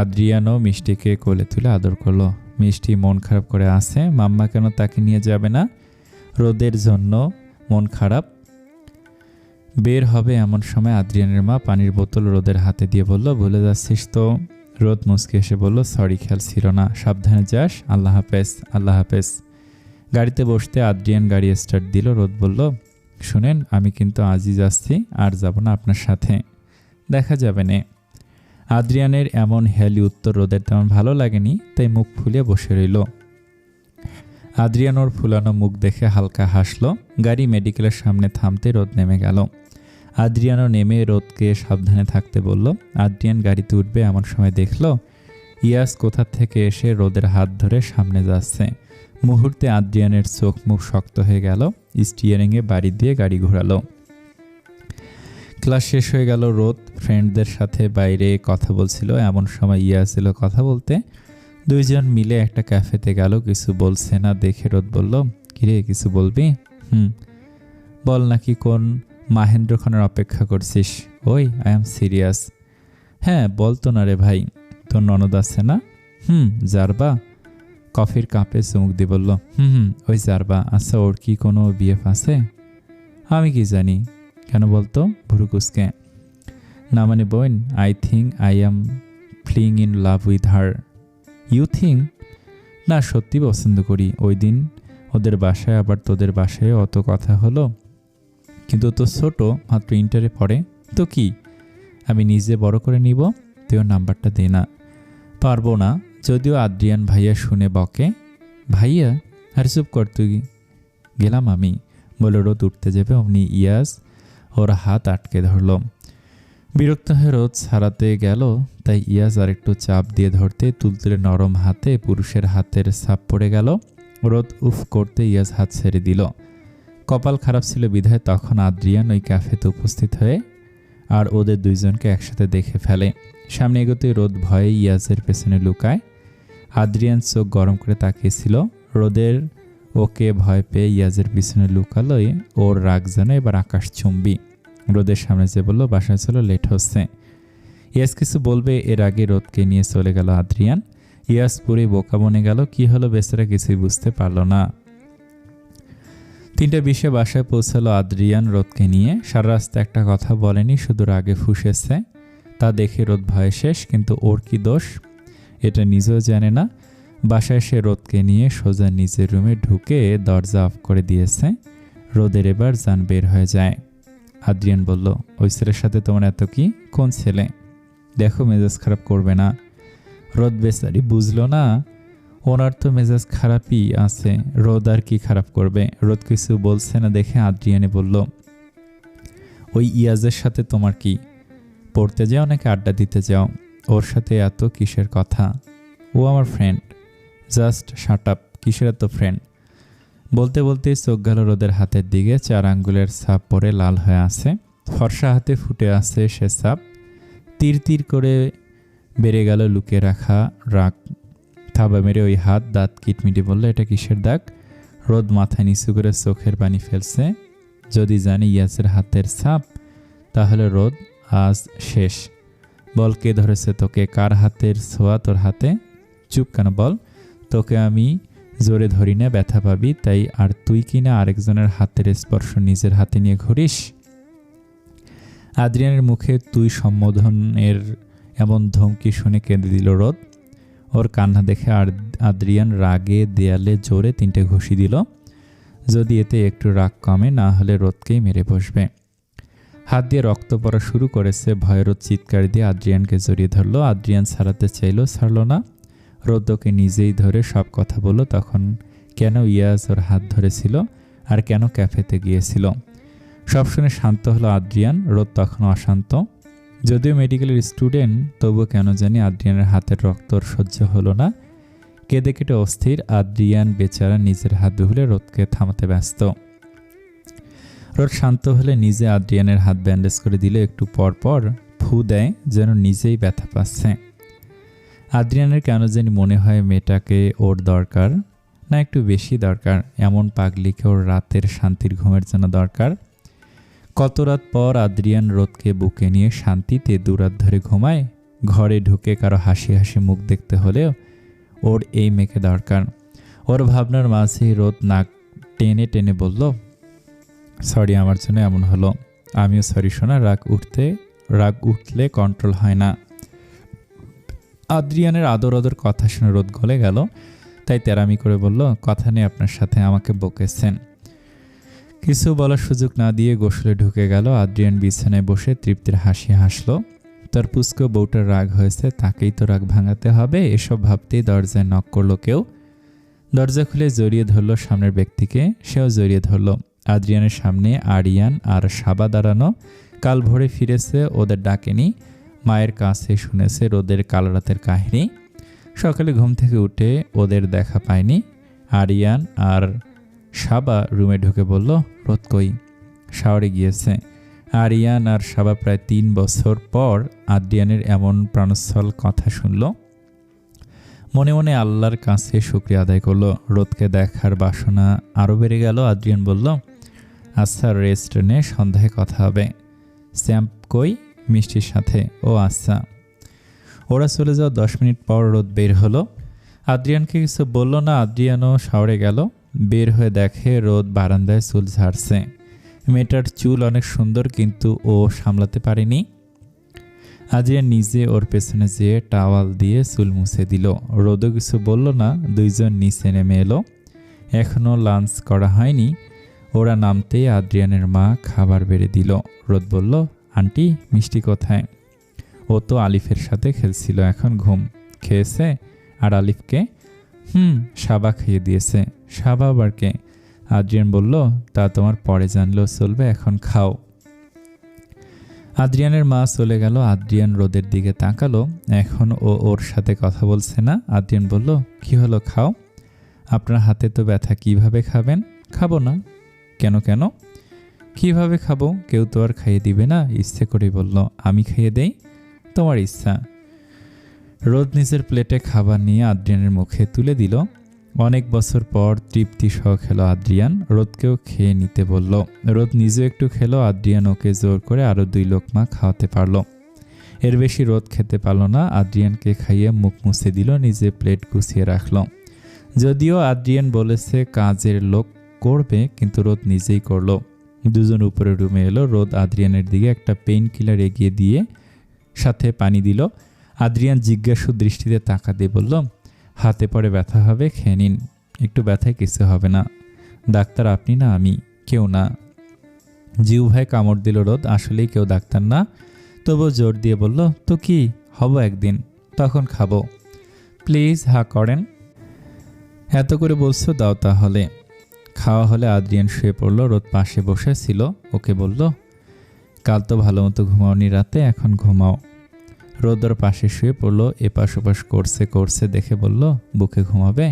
আদ্রিয়ানও মিষ্টিকে কোলে তুলে আদর করলো। মিষ্টি মন খারাপ করে আছে, মাম্মা কেন তাকে নিয়ে যাবে না? রোদের জন্য মন খারাপ। বের হবে এমন সময় আদ্রিয়ানের মা পানির বোতল রোদের হাতে দিয়ে বলল, ভুলে যাচ্ছিস তো? রোদ মুচকে এসে বলল, সরি, খেয়াল ছিল না, সাবধানে যাস, আল্লাহ হাফেজ। আল্লাহ হাফেজ। গাড়িতে বসতে আদ্রিয়ান গাড়ি স্টার্ট দিল। রোদ বলল, শুনেন, আমি কিন্তু আজই যাচ্ছি, আর যাব না আপনার সাথে, দেখা যাবে না। আদ্রিয়ানের এমন হেলি উত্তর রোদের তেমন ভালো লাগেনি, তাই মুখ ফুলিয়ে বসে রইল। আদ্রিয়ান ওর ফুলানো মুখ দেখে হালকা হাসল। গাড়ি মেডিকেলের সামনে থামতে রোদ নেমে গেল। আদ্রিয়ানও নেমে রোদকে সাবধানে থাকতে বলল। আদ্রিয়ান গাড়িতে উঠবে এমন সময় দেখল ইয়াস কোথা থেকে এসে রোদের হাত ধরে সামনে যাচ্ছে। মুহূর্তে আদ্রিয়ানের চোখ মুখ শক্ত হয়ে গেল। স্টিয়ারিংয়ে বাড়ি দিয়ে গাড়ি ঘোরালো। ক্লাস শেষ হয়ে গেল। রোদ ফ্রেন্ডদের সাথে বাইরে কথা বলছিল, এমন সময় ইয়াস এলো কথা বলতে। দুইজন মিলে একটা ক্যাফেতে গেল। কিছু বলছে না দেখে রোদ বলল, কিরে, কিছু বলবি? বল, নাকি কোন মাহেন্দ্র খানের অপেক্ষা করছিস? ওই, আই এম সিরিয়াস। হ্যাঁ, বলতো না রে ভাই, তোর ননদ আছে না? জারবা। কফির কাপে চুমুক দিয়ে বলল, ওই জারবা। আচ্ছা, ওর কি কোনো বিএফ আছে? আমি কি জানি, কেন বলতো? ভুরুকুসকে। না মানে বোন, I think I am falling in love with her. You think? না, সত্যি পছন্দ করি। ওই দিন ওদের বাসায়, আবার তোদের বাসায় অত কথা হলো। কিন্তু তো ছোট, মাত্র ইন্টারে পড়ে। তো কি, আমি নিজে বড় করে নিব, তুই ওর নাম্বারটা দে না। পারবো না, যদিও আদ্রিয়ান ভাইয়া শুনে বকে। ভাইয়া? আর চুপ কর তুই। গেলাম আমি, বলে রোদ উঠতে যাবে, অমনি ইয়াস ওর হাত আটকে ধরল। বিরক্ত হয়ে রোদ ছাড়াতে গেল, তাই ইয়াস আর একটু চাপ দিয়ে ধরতে তুলতুলে নরম হাতে পুরুষের হাতের ছাপ পড়ে গেল। রোদ উফ করতে ইয়াস হাত ছেড়ে দিল। কপাল খারাপ ছিল বিধায় তখন আদ্রিয়ান ওই ক্যাফেতে উপস্থিত হয়ে আর ওদের দুইজনকে একসাথে দেখে ফেলে। সামনে এগোতে রোদ ভয়ে ইয়াসের পেছনে লুকায়। আদ্রিয়ান চোখ গরম করে তাকিয়েছিল। রোদের ওকে ভয় পেয়ে ইয়াজের পিছনে লুকালোই ওর রাগ যেন এবার আকাশ চুম্বি। রোদের সামনে যে বলল, বাসায় চলো, লেট হচ্ছে। ইয়াস কিছু বলবে এর আগে রোদকে নিয়ে চলে গেল আদ্রিয়ান। ইয়াস পুরোই বোকা বনে গেল। কি হলো বেচারা কিছুই বুঝতে পারল না। 3:20 বাসায় পৌঁছালো আদ্রিয়ান রোদকে নিয়ে। সারা রাস্তা একটা কথা বলেনি, শুধু রাগে ফুঁসেছে। তা দেখে রোদ ভয়ে শেষ, কিন্তু ওর কি দোষ এটা নিজেও জানে না। বাসায় সে রোদকে নিয়ে সোজা নিজের রুমে ঢুকে দরজা অফ করে দিয়েছে। রোদের এবার জান বের হয়ে যায়। আদ্রিয়ান বলল, ওই ছেলের সাথে তোমার এত কি? কোন ছেলে? দেখো, মেজাজ খারাপ করবে না। রোদ বেচারি বুঝলো না, ওনার তো মেজাজ খারাপই আছে, রোদ আর কি খারাপ করবে। রোদ কিছু বলছে না দেখে আদ্রিয়ানে বলল, ওই ইয়াজের সাথে তোমার কি? পড়তে যাও নাকি আড্ডা দিতে যাও? ওর সাথে এত কিসের কথা? ও আমার ফ্রেন্ড। জাস্ট শাট আপ, কিসের এত ফ্রেন্ড? বলতে বলতেই চোখ গেল রোদের হাতের দিকে। 4 আঙ্গুলের ছাপ পরে লাল হয়ে আছে। ফর্সা হাতে ফুটে আছে সে ছাপ। তীর তীর করে বেড়ে গেল লুকিয়ে রাখা রাগ। থাবা মেরে ওই হাত দাঁত কিটমিটি বলল, এটা কিসের দাগ? রোদ মাথা নিচু করে চোখের পানি ফেলছে। যদি জানি ইয়াসের হাতের ছাপ, তাহলে রোদ আজ শেষ। বল, কে ধরেছে তোকে? কার হাতের ছোঁয়া তোর হাতে? চুপ কেন বল, তোকে আমি জোরে ধরি না, ব্যথা পাবি তাই। আর তুই কিনা আরেকজনের হাতের স্পর্শ নিজের হাতে নিয়ে ঘুরিস। আদ্রিয়ানের মুখে তুই সম্বোধনের এমন ধমকি শুনে কেঁদে দিল রোদ। ওর কান্না দেখে আদ্রিয়ান রাগে দেয়ালে জোরে 3টে ঘুষি দিল। যদি এতে একটু রাগ কমে, না হলে রোদকেই মেরে বসবে। হাত দিয়ে রক্ত পড়া শুরু করেছে। ভয়ে রোদ চিৎকার দিয়ে আদ্রিয়ানকে জড়িয়ে ধরলো। আদ্রিয়ান ছাড়াতে চাইলো, ছাড়ল না। রোদ ওকে নিজেই ধরে সব কথা বলল। তখন কেন ইয়াজ ওর হাত ধরেছিল আর কেন ক্যাফেতে গিয়েছিল সব শুনে শান্ত হলো আদ্রিয়ান। রোদ তখন অশান্ত। যদিও মেডিকেলের স্টুডেন্ট, তবুও কেন জানি আদ্রিয়ানের হাতের রক্ত সহ্য হলো না। কেঁদে কেটে অস্থির। আদ্রিয়ান বেচারা নিজের হাত ধুলে রোদকে থামাতে ব্যস্ত। রোদ শান্ত হলে নিজে আদ্রিয়ানের হাত ব্যান্ডেজ করে দিলে। একটু পর পর ফু দেয়, যেন নিজেই ব্যথা পাচ্ছে। আদ্রিয়ানের কেন জানি মনে হয় মেয়েটাকে ওর দরকার, না একটু বেশি দরকার। এমন পাগলিকে ওর রাতের শান্তির ঘুমের জন্য দরকার। কত রাত পর আদ্রিয়ান রোদকে বুকে নিয়ে শান্তিতে দুরাত ধরে ঘুমায়। ঘরে ঢুকে কারো হাসি হাসি মুখ দেখতে হলেও ওর এই মেয়েকে দরকার। ওর ভাবনার মাঝেই রোদ নাক টেনে টেনে বলল, সরি, আমার জন্য এমন হলো। আমিও সরি শোনা, রাগ উঠলে কন্ট্রোল হয় না। আদ্রিয়ানের আদর আদর কথা শুনে রোদ গলে গেল, তাই তেরামি করে বলল, কথা নেই আপনার সাথে, আমাকে বকেছেন। কিছু বলার সুযোগ না দিয়ে গোসলে ঢুকে গেল। আদ্রিয়ান বিছানায় বসে তৃপ্তির হাসি হাসলো। তার পুস্কো বউটার রাগ হয়েছে, তাকেই তো রাগ ভাঙাতে হবে। এসব ভাবতেই দরজায় নক করলো কেউ। দরজা খুলে জড়িয়ে ধরলো সামনের ব্যক্তিকে, সেও জড়িয়ে ধরলো। আদ্রিয়ানের সামনে আরিয়ান আর সাবা দাঁড়ানো। কাল ভোরে ফিরেছে, ওদের ডাকেনি। মায়ের কাছে শুনেছে রোদের কাল রাতের কাহিনী। সকালে ঘুম থেকে উঠে ওদের দেখা পায়নি। আরিয়ান আর সাবা রুমে ঢুকে বলল, রোদ কই? শাওয়ারে গিয়েছে। আরিয়ান আর সাবা প্রায় 3 বছর পর আদ্রিয়ানের এমন প্রাণস্থল কথা শুনল। মনে মনে আল্লাহর কাছে শুকরিয়া আদায় করলো। রোদকে দেখার বাসনা আরও বেড়ে গেল। আদ্রিয়ান বলল, আচ্ছা, রেস্ট নে, সন্ধ্যায় কথা হবে। স্যাম্প কই? মিষ্টির সাথে। ও আচ্ছা। ওরা চলে যাওয়া 10 মিনিট পর রোদ বের হলো। আদ্রিয়ানকে কিছু বলল না। আদ্রিয়ানও শাওয়ারে গেল। বের হয়ে দেখে রোদ বারান্দায় চুল ঝাড়ছে। মেয়েটার চুল অনেক সুন্দর, কিন্তু ও সামলাতে পারেনি। আদ্রিয়ান নিজে ওর পেছনে যেয়ে টাওয়াল দিয়ে চুল মুছে দিল। রোদও কিছু বলল না। দুইজন নিচে নেমে এলো। এখনও লাঞ্চ করা হয়নি। ওরা নামতেই আদ্রিয়ানের মা খাবার বেড়ে দিল। রোদ বলল, আন্টি, মিষ্টি কোথায়? ও তো আলিফের সাথে খেলছিল, এখন ঘুম। খেয়েছে? আর আলিফকে? সাবা খেয়ে দিয়েছে। সাবা আবার কে? আদ্রিয়ান বলল, তা তোমার পরে জানলেও চলবে, এখন খাও। আদ্রিয়ানের মা চলে গেল। আদ্রিয়ান রোদের দিকে তাকালো। এখন ও ওর সাথে কথা বলছে না। আদ্রিয়ান বলল, কি হলো, খাও। আপনার হাতে তো ব্যথা, কিভাবে খাবেন? খাবো না। কেন? কিভাবে খাবো? কেউ তো আর খাইয়ে দিবে না। ইচ্ছে করে বলল, আমি খাইয়ে দেই। তোমার ইচ্ছা। রোদ নিজের প্লেটে খাবার নিয়ে আদ্রিয়ানের মুখে তুলে দিল। অনেক বছর পর তৃপ্তি সহ খেলো আদ্রিয়ান। রোদকেও খেয়ে নিতে বলল। রোদ নিজেও একটু খেলো। আদ্রিয়ান ওকে জোর করে আরও 2 লোকমা খাওয়াতে পারল। এর বেশি রোদ খেতে পারল না। আদ্রিয়ানকে খাইয়ে মুখ মুছে দিল, নিজে প্লেট গুছিয়ে রাখল। যদিও আদ্রিয়ান বলেছে কাজের লোক করবে, কিন্তু রোদ নিজেই করলো। দুজন উপরে রুমে এলো। রোদ আদ্রিয়ানের দিকে একটা পেইন কিলার এগিয়ে দিয়ে সাথে পানি দিল। আদ্রিয়ান জিজ্ঞাসু দৃষ্টিতে তাকা দিয়ে বলল, হাতে পরে ব্যথা হবে, খেয়ে নিন। একটু ব্যথায় কিছু হবে না। ডাক্তার আপনি না আমি? কেউ না। জিউ ভাই কামড় দিল। রোদ আসলেই কেউ ডাক্তার না, তবুও জোর দিয়ে বলল, তো কি হব একদিন, তখন খাবো। প্লিজ করেন। এত করে বলছো, দাও তাহলে। খাওয়া হলে আদ্রিয়ান শুয়ে পড়ল। রোদ পাশে বসে ছিল। ওকে বলল, কাল তো ভালো মতো ঘুমাওনি রাতে, এখন ঘুমাও। রোদ ওর পাশে শুয়ে পড়ল। এপাশ ওপাশ করছে দেখে বলল, বুকে ঘুমাবে?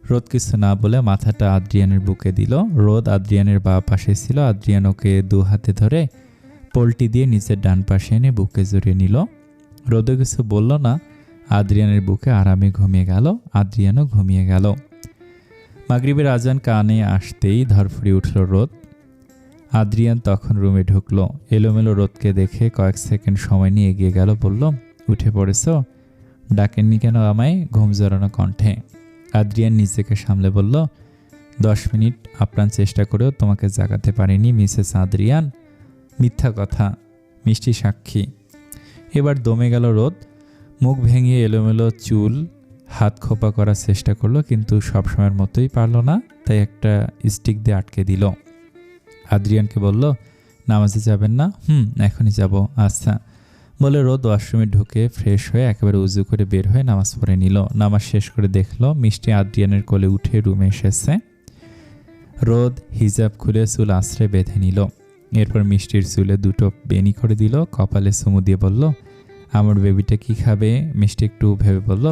রোদ কিছু না বলে মাথাটা আদ্রিয়ানের বুকে দিল। রোদ আদ্রিয়ানের বাঁ পাশে ছিল। আদ্রিয়ান ওকে 2 হাতে ধরে পল্টি দিয়ে নিচের ডান পাশে এনে বুকে জড়িয়ে নিল। রোদও কিছু বলল না। আদ্রিয়ানের বুকে আরামে ঘুমিয়ে গেল। আদ্রিয়ানও ঘুমিয়ে গেল। মাগরিবের আজান কানে আসতেই ধরফড়ি উঠল রোদ। আদ্রিয়ান তখন রুমে ঢুকলো। এলোমেলো রোদকে দেখে কয়েক সেকেন্ড সময় নিয়ে এগিয়ে গেল। বলল, উঠে পড়েছ? ডাকেননি কেন আমায়? ঘুম জড়ানো কণ্ঠে। আদ্রিয়ান নিজেকে সামলে বলল, 10 মিনিট আপ্রাণ চেষ্টা করেও তোমাকে জাগাতে পারিনি মিসেস আদ্রিয়ান। মিথ্যা কথা, মিষ্টি সাক্ষী। এবার দমে গেল রোদ। মুখ ভেঙে এলোমেলো চুল হাত খোপা করার চেষ্টা করলো, কিন্তু সবসময়ের মতোই পারল না। তাই একটা স্টিক দিয়ে আটকে দিল। আদ্রিয়ানকে বলল, নামাজে যাবেন না? এখনই যাব। আচ্ছা বলে রোদ ওয়াশরুমে ঢুকে ফ্রেশ হয়ে একেবারে উজু করে বের হয়ে নামাজ পড়ে নিল। নামাজ শেষ করে দেখলো মিষ্টি আদ্রিয়ানের কোলে উঠে রুমে এসেছে। রোদ হিজাব খুলে চুল আশ্রে বেঁধে নিল। এরপর মিষ্টির চুলে 2টো বেনি করে দিল। কপালে চুমু দিয়ে বলল, আমার বেবিটা কি খাবে? মিষ্টি একটু ভেবে বলল,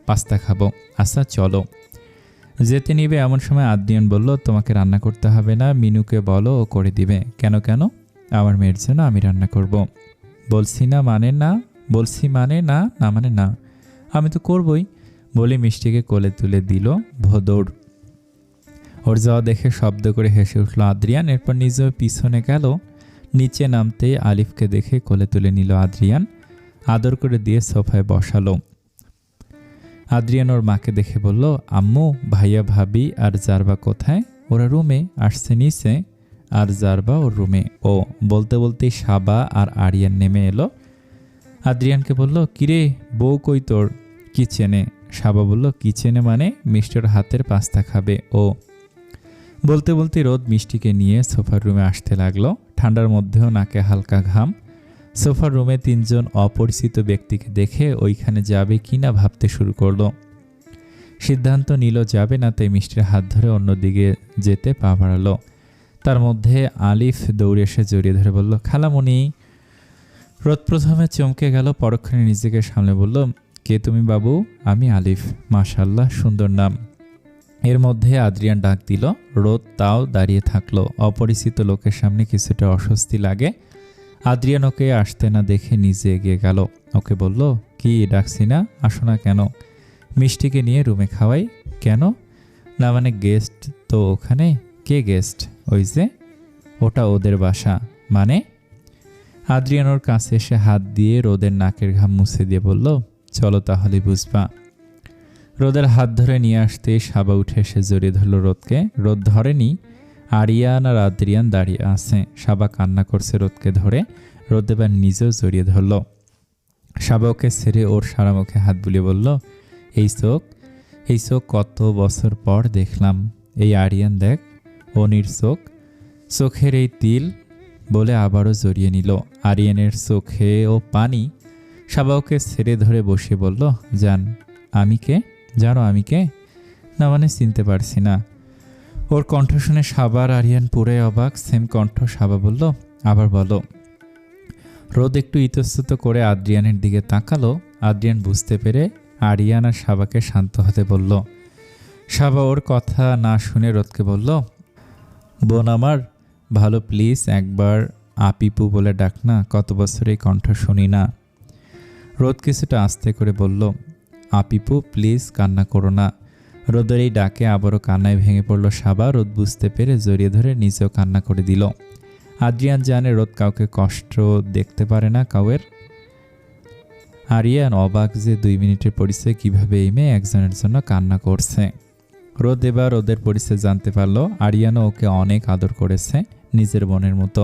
পাস্তা খাবো। আচ্ছা চলো। যেতে নিবে এমন সময় আদ্রিয়ান বলল, তোমাকে রান্না করতে হবে না, মিনুকে বলো, ও করে দিবে। কেন? আমার মেয়ের জন্য আমি রান্না করব। বলছি না মানে না, বলছি মানে না, না মানে না, আমি তো করবই বলে মিষ্টিকে কোলে তুলে দিল ভোদৌড়। ওর যাওয়া দেখে শব্দ করে হেসে উঠল আদ্রিয়ান। এরপর নিজেও পিছনে গেল। নিচে নামতেই আলিফকে দেখে কোলে তুলে নিল আদ্রিয়ান। আদর করে দিয়ে সোফায় বসালো। আদ্রিয়ান ওর মাকে দেখে বলল, আম্মু, ভাইয়া ভাবি আর জারবা কোথায়? ওরা রুমে আসছে নিচে, আর জারবা ওর রুমে। ও বলতে বলতেই সাবা আর আরিয়ান নেমে এলো। আদ্রিয়ানকে বলল, কিরে বউ কই তোর? কিচেনে। সাবা বলল, কিচেনে মানে? মিষ্টির হাতের পাস্তা খাবে ও। বলতে বলতে রোদ মিষ্টিকে নিয়ে সোফার রুমে আসতে লাগলো। ঠান্ডার মধ্যেও নাকে হালকা ঘাম। সোফার রুমে তিনজন অপরিচিত ব্যক্তিকে দেখে ওইখানে যাবে কিনা ভাবতে শুরু করলো। সিদ্ধান্ত নিল যাবে না, তাই মিষ্টির হাত ধরে অন্যদিকে যেতে পা বাড়ালো। তার মধ্যে আলিফ দৌড়ে এসে জড়িয়ে ধরে বলল, খালামণি। রোদ প্রথমে চমকে গেল, পরক্ষণে নিজেকে সামলে বলল, কে তুমি বাবু? আমি আলিফ। মাশাআল্লাহ, সুন্দর নাম। এর মধ্যে আদ্রিয়ান ডাক দিল। রোদ তাও দাঁড়িয়ে থাকলো। অপরিচিত লোকের সামনে কিছুটা অস্বস্তি লাগে। আদ্রিয়ান ওকে আসতে না দেখে নিজে এগিয়ে গেল। ওকে বলল, কি ডাকছি না? আসো না কেন? মিষ্টিকে নিয়ে রুমে খাওয়াই। কেন? না মানে গেস্ট তো ওখানে। কে গেস্ট? ওই যে, ওটা ওদের বাসা। মানে? আদ্রিয়ান ওর কাছে এসে হাত দিয়ে রোদের নাকের ঘাম মুছে দিয়ে বলল, চলো তাহলে বুঝবা। রোদের হাত ধরে নিয়ে আসতে সাবা উঠে এসে জড়িয়ে ধরল রোদকে। রোদ ধরেনি, আরিয়ান আর আদ্রিয়ান দাঁড়িয়ে আছে। সাবা কান্না করছে রোদকে ধরে। রোদ এবার নিজেও জড়িয়ে ধরল। সাবা ওকে ছেড়ে ওর সারা মুখে হাত বুলিয়ে বলল, এই চোখ কত বছর পর দেখলাম। এই আরিয়ান দেখ, অনির চোখের এই তিল। বলে আবারও জড়িয়ে নিল। আরিয়ানের চোখে ও পানি। সাবা ওকে ছেড়ে ধরে বসে বলল, জান। আমি কে? জানো আমি কে? না মানে চিনতে পারছি না। ওর কণ্ঠ শুনে সাবার আরিয়ান পুরে অবাক। সেম কণ্ঠ। সাবা বলল, আবার বলো। রোদ একটু ইতস্তত করে আদ্রিয়ানের দিকে তাকালো। আদ্রিয়ান বুঝতে পেরে আরিয়ান আর সাবাকে শান্ত হতে বলল। সাবা ওর কথা না শুনে রোদকে বলল, বোন আমার ভালো, প্লিজ একবার আপিপু বলে ডাক না। কত বছর এই কণ্ঠ শুনি না। রোদ কিছুটা আস্তে করে বলল, আপিপু প্লিজ কান্না করো না। রোদের এই ডাকে আবারও কান্নায় ভেঙে পড়ল সাবা। রোদ বুঝতে পেরে জড়িয়ে ধরে নিজেও কান্না করে দিল। আদ্রিয়ান জানে রোদ কাউকে কষ্ট দেখতে পারে না কাউয়ের। আরিয়ান অবাক যে 2 মিনিটের পরিচয় কিভাবে এই মেয়ে একজনের জন্য কান্না করছে। রোদ এবার ওদের পরিচয় জানতে পারলো। আরিয়ানও ওকে অনেক আদর করেছে, নিজের বোনের মতো।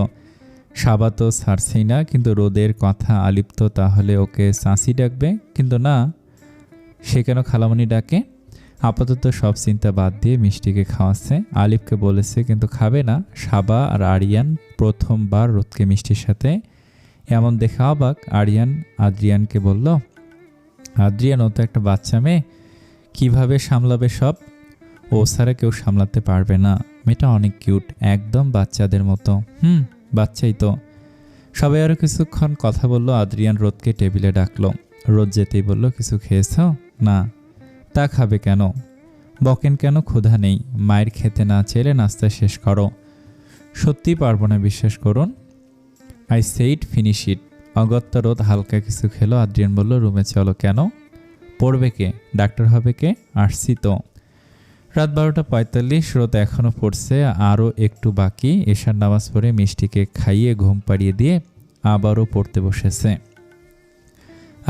সাবা তো ছাড়ছেই না, কিন্তু রোদের কথা আলিপ্ত তাহলে ওকে চাঁচি ডাকবে, কিন্তু না, সে কেন খালামণি ডাকে? আপাতত সব চিন্তা বাদ দিয়ে মিষ্টিকে খাওয়াচ্ছে। আলিফকে বলেছে কিন্তু খাবে না। সাবা আর আরিয়ান প্রথমবার রোদকে মিষ্টির সাথে এমন দেখে অবাক। আরিয়ান আদ্রিয়ানকে বলল, আদ্রিয়ান ও তো একটা বাচ্চা মেয়ে, কিভাবে সামলাবে সব? ও ছাড়া কেউ সামলাতে পারবে না। মেয়েটা অনেক কিউট, একদম বাচ্চাদের মতো। বাচ্চাই তো। সবাই আরও কিছুক্ষণ কথা বলল। আদ্রিয়ান রোদকে টেবিলে ডাকলো। রোদ যেতেই বলল, কিছু খেয়েছ? না। তা খাবে কেন? বকেন কেন? ক্ষুধা নেই। মায়ের খেতে না চেলে নাস্তা শেষ করো। সত্যি পারবো না, বিশ্বাস করুন। I said finish it. অগত্যা রোদ হালকা কিছু খেলো। আদ্রিয়ান বলল, রুমে চলো। কেন? পড়বে কে? ডাক্তার হবে কে? আসছি তো। রাত 12:45। রোদ এখনও পড়ছে, আরও একটু বাকি। এশার নামাজ পড়ে মিষ্টিকে খাইয়ে ঘুম পাড়িয়ে দিয়ে আবারও পড়তে বসেছে।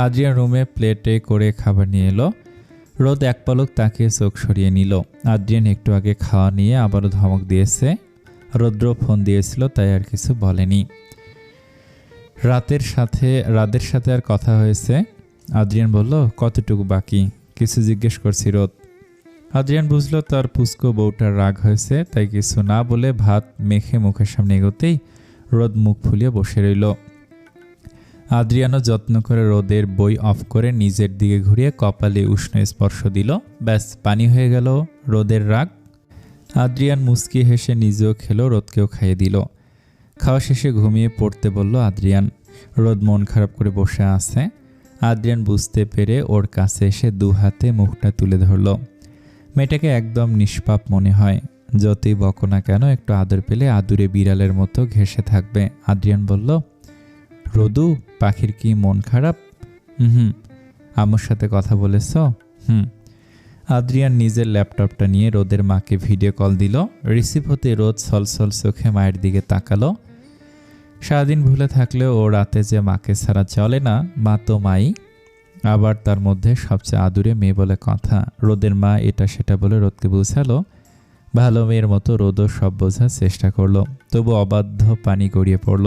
আদ্রিয়ান রুমে প্লেটে করে খাবার নিয়ে এলো। রোদ এক পলক তাকিয়ে চোখ সরিয়ে নিল। আদ্রিয়ান একটু আগে খাওয়া নিয়ে আবারও ধমক দিয়েছে। রৌদ্র ফোন দিয়েছিল, তাই আর কিছু বলেনি। রাদের সাথে আর কথা হয়েছে? আদ্রিয়ান বলল, কতটুকু বাকি? কিছু জিজ্ঞেস করছি রোদ। আদ্রিয়ান বুঝলো তার পুস্কো বউটার রাগ হয়েছে, তাই কিছু না বলে ভাত মেখে মুখের সামনে এগোতেই রোদ মুখ ফুলিয়ে বসে রইল। আদ্রিয়ানও যত্ন করে রোদের বই অফ করে নিজের দিকে ঘুরিয়ে কপালে উষ্ণ স্পর্শ দিল। ব্যাস, পানি হয়ে গেল রোদের রাগ। আদ্রিয়ান মুচকি হেসে নিজেও খেলো, রোদকেও খাইয়ে দিল। খাওয়া শেষে ঘুমিয়ে পড়তে বলল আদ্রিয়ান। রোদ মন খারাপ করে বসে আছে। আদ্রিয়ান বুঝতে পেরে ওর কাছে এসে 2 হাতে মুখটা তুলে ধরল। মেয়েটাকে একদম নিষ্পাপ মনে হয়। যতই বকো না কেন, একটু আদর পেলে আদুরে বিড়ালের মতো ঘেঁষে থাকবে। আদ্রিয়ান বলল, রোদু, পাখির কি মন খারাপ? আম্মুর সাথে কথা বলেছ? আদ্রিয়ান নিজের ল্যাপটপটা নিয়ে রোদের মাকে ভিডিও কল দিল। রিসিভ হতে রোদ ছলছল চোখে মায়ের দিকে তাকালো। সারাদিন ভুলে থাকলেও ও রাতে যে মাকে ছাড়া চলে না, মা তো মাই। আবার তার মধ্যে সবচেয়ে আদুরে মেয়ে বলে কথা। রোদের মা এটা সেটা বলে রোদকে বুঝালো। ভালো মেয়ের মতো রোদও সব বোঝার চেষ্টা করলো, তবু অবাধ্য পানি গড়িয়ে পড়ল।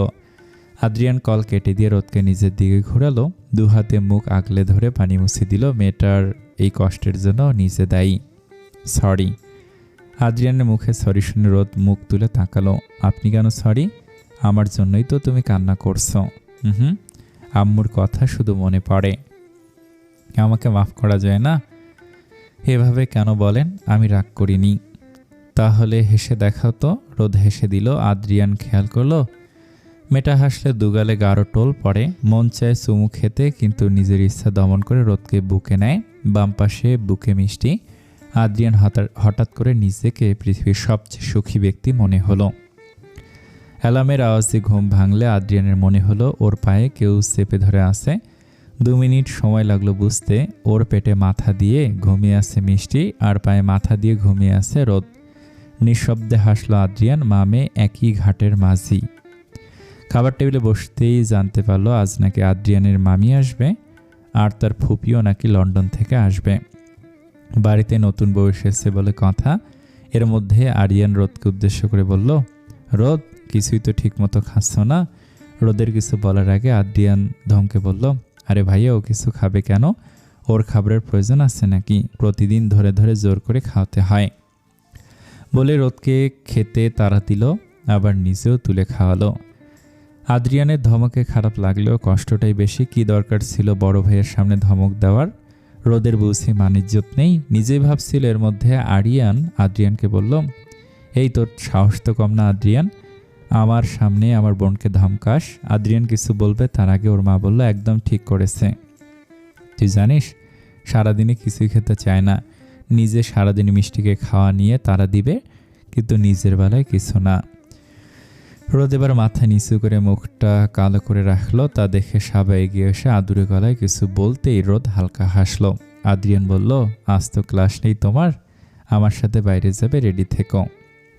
আদ্রিয়ান কল কেটে দিয়ে রোদকে নিজের দিকে ঘোরালো, দু হাতে মুখ আগলে ধরে পানি মুছে দিল। মেয়েটার এই কষ্টের জন্য নিজে দায়ী। সরি। আদ্রিয়ানের মুখে সরি শুনে রোদ মুখ তুলে তাকালো। আপনি কেন সরি? আমার জন্যই তো তুমি কান্না করছো। হুম, আম্মুর কথা শুধু মনে পড়ে। আমাকে মাফ করা যায় না? এভাবে কেন বলেন? আমি রাগ করিনি। তাহলে হেসে দেখাও তো। রোদ হেসে দিল। আদ্রিয়ান খেয়াল করলো মেয়েটা হাসলে দুগালে গাঢ় টোল পড়ে। মন চায় চুমু খেতে, কিন্তু নিজের ইচ্ছা দমন করে রোদকে বুকে নেয়। বাম পাশে বুকে মিষ্টি। আদ্রিয়ান হঠাৎ করে নিজেকে পৃথিবীর সবচেয়ে সুখী ব্যক্তি মনে হলো। অ্যালার্মের আওয়াজে ঘুম ভাঙলে আদ্রিয়ানের মনে হলো ওর পায়ে কেউ চেপে ধরে আছে। 2 মিনিট সময় লাগলো বুঝতে। ওর পেটে মাথা দিয়ে ঘুমিয়ে আছে মিষ্টি, আর পায়ে মাথা দিয়ে ঘুমিয়ে আছে রোদ। নিঃশব্দে হাসলো আদ্রিয়ান। মামে একই ঘাটের মাঝি। খাবার টেবিলে বসতেই জানতে পারলো আজ নাকি আদ্রিয়ানের মামি আসবে, আর তার ফুপিও নাকি লন্ডন থেকে আসবে। বাড়িতে নতুন বউ এসেছে বলে কথা। এর মধ্যে আরিয়ান রোদকে উদ্দেশ্য করে বলল, রোদ, কিছুই তো ঠিক মতো খাচ্ছ না। রোদের কিছু বলার আগে আদ্রিয়ান ধমকে বলল, আরে ভাইয়া, ও কিছু খাবে কেন? ওর খাবারের প্রয়োজন আছে নাকি? প্রতিদিন ধরে ধরে জোর করে খাওয়াতে হয়। বলে রোদকে খেতে তাড়া দিল, আবার নিজেও তুলে খাওয়ালো। আদ্রিয়ানের ধমকে খারাপ লাগলেও কষ্টটাই বেশি। কি দরকার ছিল বড় ভাইয়ের সামনে ধমক দেওয়ার? রোদের বুঝি মানিজ্যত নেই। নিজেই ভাবছিল। এর মধ্যে আদ্রিয়ানকে বলল, এই তোর সাহস তো কম না আদ্রিয়ান, আমার সামনে আমার বোনকে ধমকাস। আদ্রিয়ান কিছু বলবে তার আগে ওর মা বলল, একদম ঠিক করেছে। তুই জানিস সারাদিনে কিছুই খেতে চায় না। নিজে সারাদিন মিষ্টিকে খাওয়া নিয়ে তারা দিবে, কিন্তু নিজের বেলায় কিছু না। রোদ এবার মাথা নিচু করে মুখটা কালো করে রাখলো। তা দেখে সাবা এগিয়ে এসে আদুরে গলায় কিছু বলতেই রোদ হালকা হাসলো। আদ্রিয়ান বলল, আজ তো ক্লাস নেই তোমার, আমার সাথে বাইরে যাবে, রেডি থেকো,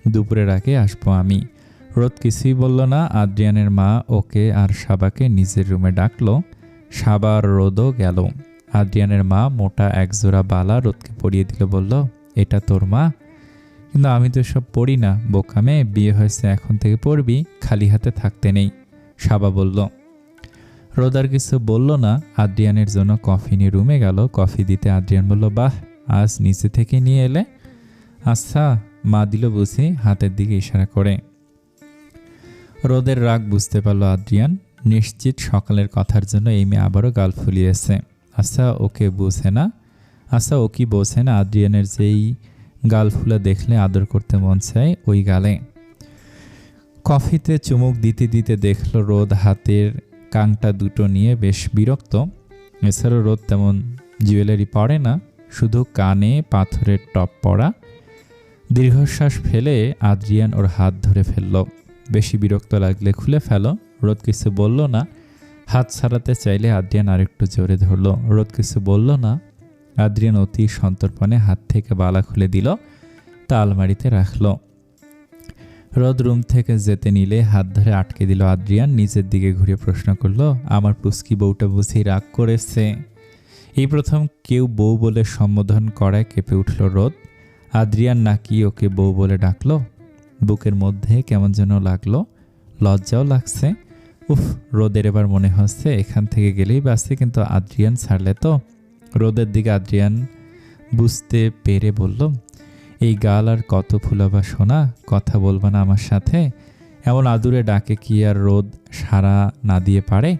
দুপুরের আগে আসবো আমি। রোদ কিছুই বলল না। আদ্রিয়ানের মা ওকে আর সাবাকে নিজের রুমে ডাকলো। সাবা আর রোদও গেল। আদ্রিয়ানের মা মোটা একজোড়া বালা রোদকে পরিয়ে দিল, বলল, এটা তোর মা? কিন্তু আমি তো সব পড়ি না, বোকামে, বিয়ে হয়েছে এখন থেকে পড়বি, খালি হাতে থাকতে নেই, সাবা বলল। রোদ আর কিছু বলল না। আদ্রিয়ানের জন্য কফি নিয়ে রুমে গেল। কফি দিতে আদ্রিয়ান বলল, বাহ, আজ নিচে থেকে নিয়ে এলে? আচ্ছা, মা দিল বুঝি, হাতের দিকে ইশারা করে। রোদের রাগ বুঝতে পারল আদ্রিয়ান। নিশ্চিত সকালের কথার জন্য এই মেয়ে আবারও গাল ফুলিয়েছে। আচ্ছা, ওকে বোঝে না? আচ্ছা, ও কি বোঝে না? আদ্রিয়ানের যেই গাল ফুলা দেখলে আদর করতে মন চায় ওই গালে। কফিতে চুমুক দিতে দিতে দেখল রোদ হাতের কাংটা দুটো নিয়ে বেশ বিরক্ত। এছাড়াও রোদ তেমন জুয়েলারি পরে না, শুধু কানে পাথরের টপ পরা। দীর্ঘশ্বাস ফেলে আদ্রিয়ান ওর হাত ধরে ফেলল। বেশি বিরক্ত লাগলে খুলে ফেলো। রোদ কিছু বলল না। হাত ছাড়াতে চাইলে আদ্রিয়ান আরেকটু জোরে ধরল। রোদ কিছু বলল না। আদ্রিয়ান অতি সন্তর্পণে হাত থেকে বালা খুলে দিল, তা আলমারিতে রাখল। রোদ রুম থেকে যেতে নিলে হাত ধরে আটকে দিল আদ্রিয়ান। নিজের দিকে ঘুরে প্রশ্ন করল, আমার পুস্কি বউটা বুঝি রাগ করেছে? এই প্রথম কেউ বউ বলে সম্বোধন করায় কেঁপে উঠল রোদ। আদ্রিয়ান নাকি ওকে বউ বলে ডাকলো? বুকের মধ্যে কেমন যেন লাগলো, লজ্জাও লাগছে। উফ, রোদের এবার মনে হচ্ছে এখান থেকে গেলেই বাঁচে, কিন্তু আদ্রিয়ান ছাড়লে তো। রোদের দিকে আদ্রিয়ান বুঝতে পেরে বলল, এই গাল আর কত ফুলাবা সোনা, কথা বলবা না আমার সাথে? এমন আদুরে ডাকে কি আর রোদ সাড়া না দিয়ে পারে?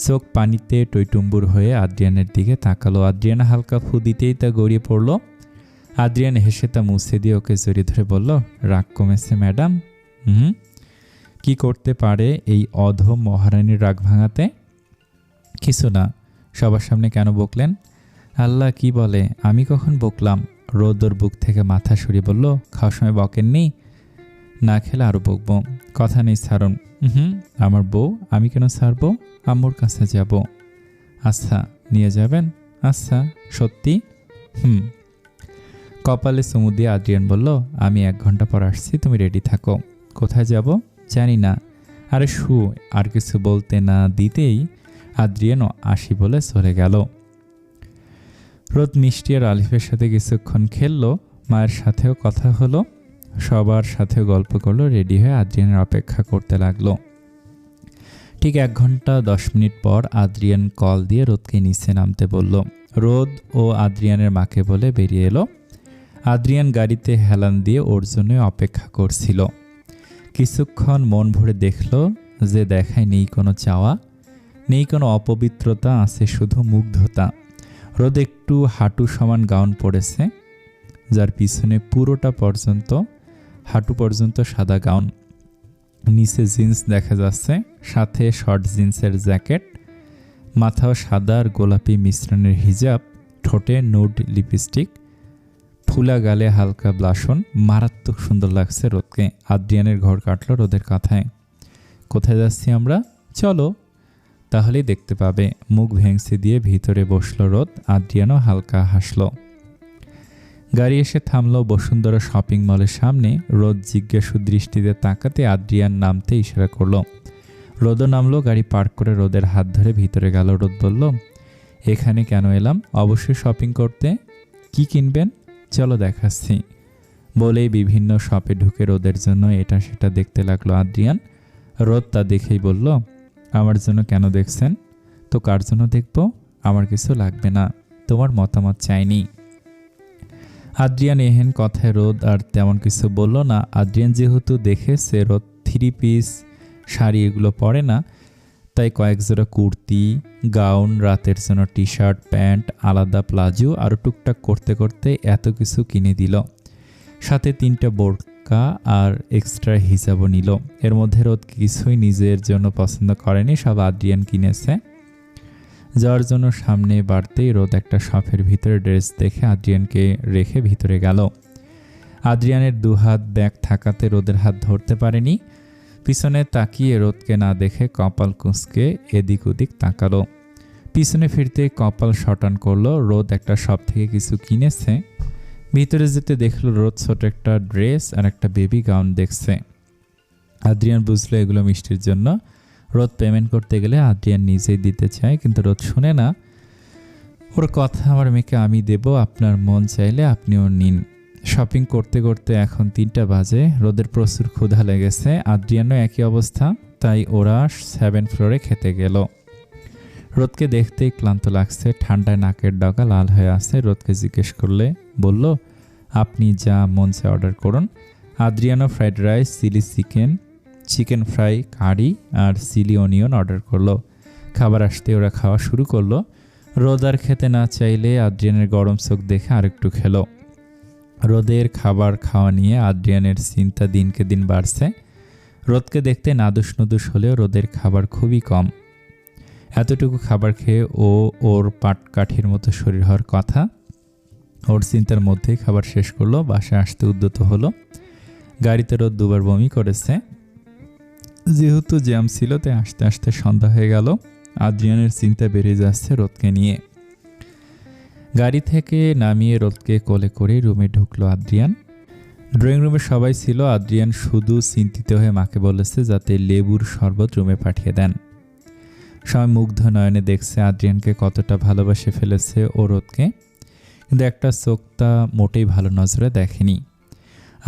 চোখ পানিতে টইটুম্বুর হয়ে আদ্রিয়ানের দিকে তাকালো। আদ্রিয়ান হালকা ফু দিতেই তা গড়িয়ে পড়ল। আদ্রিয়ান হেসে তা মুছে দিয়ে ওকে জড়িয়ে ধরে বলল, রাগ কমেছে ম্যাডাম? কি করতে পারে এই অধম মহারানীর রাগ ভাঙাতে? কিছু না। সবার সামনে কেন বকলেন? আল্লাহ, কি বলে, আমি কখন বকলাম? রোদ ওর বুক থেকে মাথা সরিয়ে বলল, খাওয়ার সময় বকেননি? না খেলে আরও বকবো। কথা নেই, ছাড়ুন। আমার বউ, আমি কেন ছাড়বো? আম্মুর কাছে যাব। আচ্ছা, নিয়ে যাবেন? আচ্ছা, সত্যি? কপালে চুমু দিয়ে আদ্রিয়ান বলল, আমি 1 ঘন্টা পর আসছি, তুমি রেডি থাকো। কোথায় যাব? জানি না। আরে শু। আর কিছু বলতে না দিতেই আদ্রিয়ানও আসি বলে চলে গেল। রোদ মিষ্টি আর আলিফের সাথে কিছুক্ষণ খেললো, মায়ের সাথেও কথা হলো, সবার সাথেও গল্প করলো। রেডি হয়ে আদ্রিয়ানের অপেক্ষা করতে লাগলো। ঠিক 1 ঘন্টা 10 মিনিট পর আদ্রিয়ান কল দিয়ে রোদকে নিচে নামতে বলল। রোদ ও আদ্রিয়ানের মাকে বলে বেরিয়ে এলো। আদ্রিয়ান গাড়িতে হেলান দিয়ে ওর জন্য অপেক্ষা করছিল। কিছুক্ষণ মন ভরে দেখল যে দেখায় নেই কোনো চাওয়া, নেই কোনো অপবিত্রতা, আছে শুধু মুগ্ধতা। রোদ একটু হাঁটু সমান গাউন পরেছে, যার পিছনে পুরোটা পর্যন্ত হাঁটু পর্যন্ত সাদা গাউন, নিচে জিন্স দেখা যাচ্ছে, সাথে শর্ট জিন্সের জ্যাকেট, মাথাও সাদা আর গোলাপি মিশ্রণের হিজাব, ঠোঁটে নুড লিপস্টিক, ফুলা গালে হালকা ব্লাশন। মারাত্মক সুন্দর লাগছে রোদকে। আদ্রিয়ানের ঘর কাটলো রোদের কথায়। কোথায় যাচ্ছি আমরা? চলো, তাহলেই দেখতে পাবে। মুখ ভেঙচি দিয়ে ভিতরে বসলো রোদ। আদ্রিয়ানও হালকা হাসলো। গাড়ি এসে থামলো বসুন্ধরা শপিং মলের সামনে। রোদ জিজ্ঞাসু দৃষ্টিতে তাকাতে আদ্রিয়ান নামতে ইশারা করলো। রোদও নামলো। গাড়ি পার্ক করে রোদের হাত ধরে ভিতরে গেল। রোদ বলল, এখানে কেন এলাম? অবশ্যই শপিং করতে। কি কিনবেন? চলো দেখাচ্ছি। বলেই বিভিন্ন শপে ঢুকে রোদের জন্য এটা সেটা দেখতে লাগলো আদ্রিয়ান। রোদ তা দেখেই বলল, আমার জন্য কেন দেখছেন? তো কার জন্য দেখব? আমার কিছু লাগবে না, তোমার মতামত চাইনি। আদ্রিয়ান এহেন কথায় রোদ আর তেমন কিছু বলল না। আদ্রিয়ান যেহেতু দেখেছে রোদ 3 পিস শাড়ি এগুলো পরে না, তাই কয়েক জোড়া কুর্তি, গাউন, রাতের জন্য টি শার্ট, প্যান্ট, আলাদা প্লাজো আরও টুকটাক করতে করতে এত কিছু কিনে দিল। সাথে 3টা বোরকা আর এক্সট্রা হিজাবও নিল। এর মধ্যে রোদ কিছুই নিজের জন্য পছন্দ করেনি, সব আদ্রিয়ান কিনেছে। যাওয়ার জন্য সামনে বাড়তেই রোদ একটা শপের ভিতরে ড্রেস দেখে আদ্রিয়ানকে রেখে ভিতরে গেল। আদ্রিয়ানের 2 হাত ব্যাগ থাকাতে রোদের হাত ধরতে পারেনি। পিছনে তাকিয়ে রোদকে না দেখে কপাল কুঁচকে এদিক ওদিক তাকালো। পিছনে ফিরতে কপাল শটান করলো। রোদ একটা শপ থেকে কিছু কিনেছে। ভিতরে যেতে দেখলো রোদ ছোট একটা ড্রেস আর একটা বেবি গাউন দেখছে। আদ্রিয়ান বুঝলো এগুলো মিষ্টির জন্য। রোদ পেমেন্ট করতে গেলে আদ্রিয়ান নিজেই দিতে চায়, কিন্তু রোদ শুনে না। ওর কথা, আমার মেয়েকে আমি দেব, আপনার মন চাইলে আপনিও নিন। শপিং করতে করতে এখন 3টা বাজে। রোদের প্রচুর ক্ষুধা লেগেছে। আদ্রিয়ানও একই অবস্থা, তাই ওরা 7 ফ্লোরে খেতে গেল। রোদকে দেখতেই ক্লান্ত লাগছে, ঠান্ডায় নাকের ডগা লাল হয়ে আছে। রোদকে জিজ্ঞেস করলে বলল, আপনি যা মন চায় অর্ডার করুন। আদ্রিয়ানও fried rice, chilli chicken, chicken fry, curry আর চিলি অনিয়ন অর্ডার করলো। খাবার আসতে ওরা খাওয়া শুরু করলো। রোদ আর খেতে না চাইলে আদ্রিয়ানের গরম চোখ দেখে আরেকটু খেলো। রোদের খাবার খাওয়া নিয়ে আদ্রিয়ানের চিন্তা দিনকে দিন বাড়ছে। রোদকে দেখতে নাদুস নুদুস হলেও রোদের খাবার খুবই কম। এতটুকু খাবার খেয়ে ওর পাটকাঠির মতো শরীর হওয়ার কথা। ওর চিন্তার মধ্যেই খাবার শেষ করলো। বাসায় আসতে উদ্যত হলো। গাড়িতে রোদ 2বার বমি করেছে। যেহেতু জ্যাম ছিল তাই আস্তে আস্তে সন্ধ্যা হয়ে গেল। আদ্রিয়ানের চিন্তা বেড়ে যাচ্ছে রোদকে নিয়ে। গাড়ি থেকে নামিয়ে রোদকে কোলে করে রুমে ঢুকলো আদ্রিয়ান। ড্রয়িং রুমে সবাই ছিল। আদ্রিয়ান শুধু চিন্তিত হয়ে মাকে বলেছে যাতে লেবুর শরবত রুমে পাঠিয়ে দেন। সবাই মুগ্ধ নয়নে দেখছে আদ্রিয়ানকে কতটা ভালোবাসে ফেলেছে ও রোদকে, কিন্তু একটা চোখটা মোটেই ভালো নজরে দেখেনি।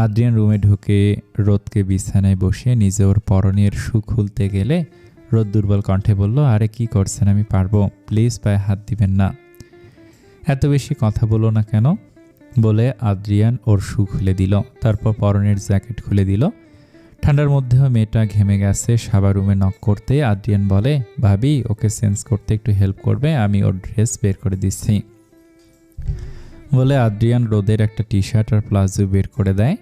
আদ্রিয়ান রুমে ঢুকে রোদকে বিছানায় বসিয়ে নিজে ওর পরনের শু খুলতে গেলে রোদ দুর্বল কণ্ঠে বলল, আরে কি করছেন? আমি পারবো, প্লিজ পায়ে হাত দিবেন না। এত বেশি কথা বলো না কেন? বলে আদ্রিয়ান ওর শু খুলে দিল। তারপর পরনের জ্যাকেট খুলে দিল। ঠান্ডার মধ্যেও মেয়েটা ঘেমে গেছে। সাবা রুমে নক করতে আদ্রিয়ান বলে, ভাবি ওকে চেঞ্জ করতে একটু হেল্প করবে? আমি ওর ড্রেস বের করে দিচ্ছি। বলে আদ্রিয়ান রোদের একটা টি শার্ট আর প্লাজো বের করে দেয়।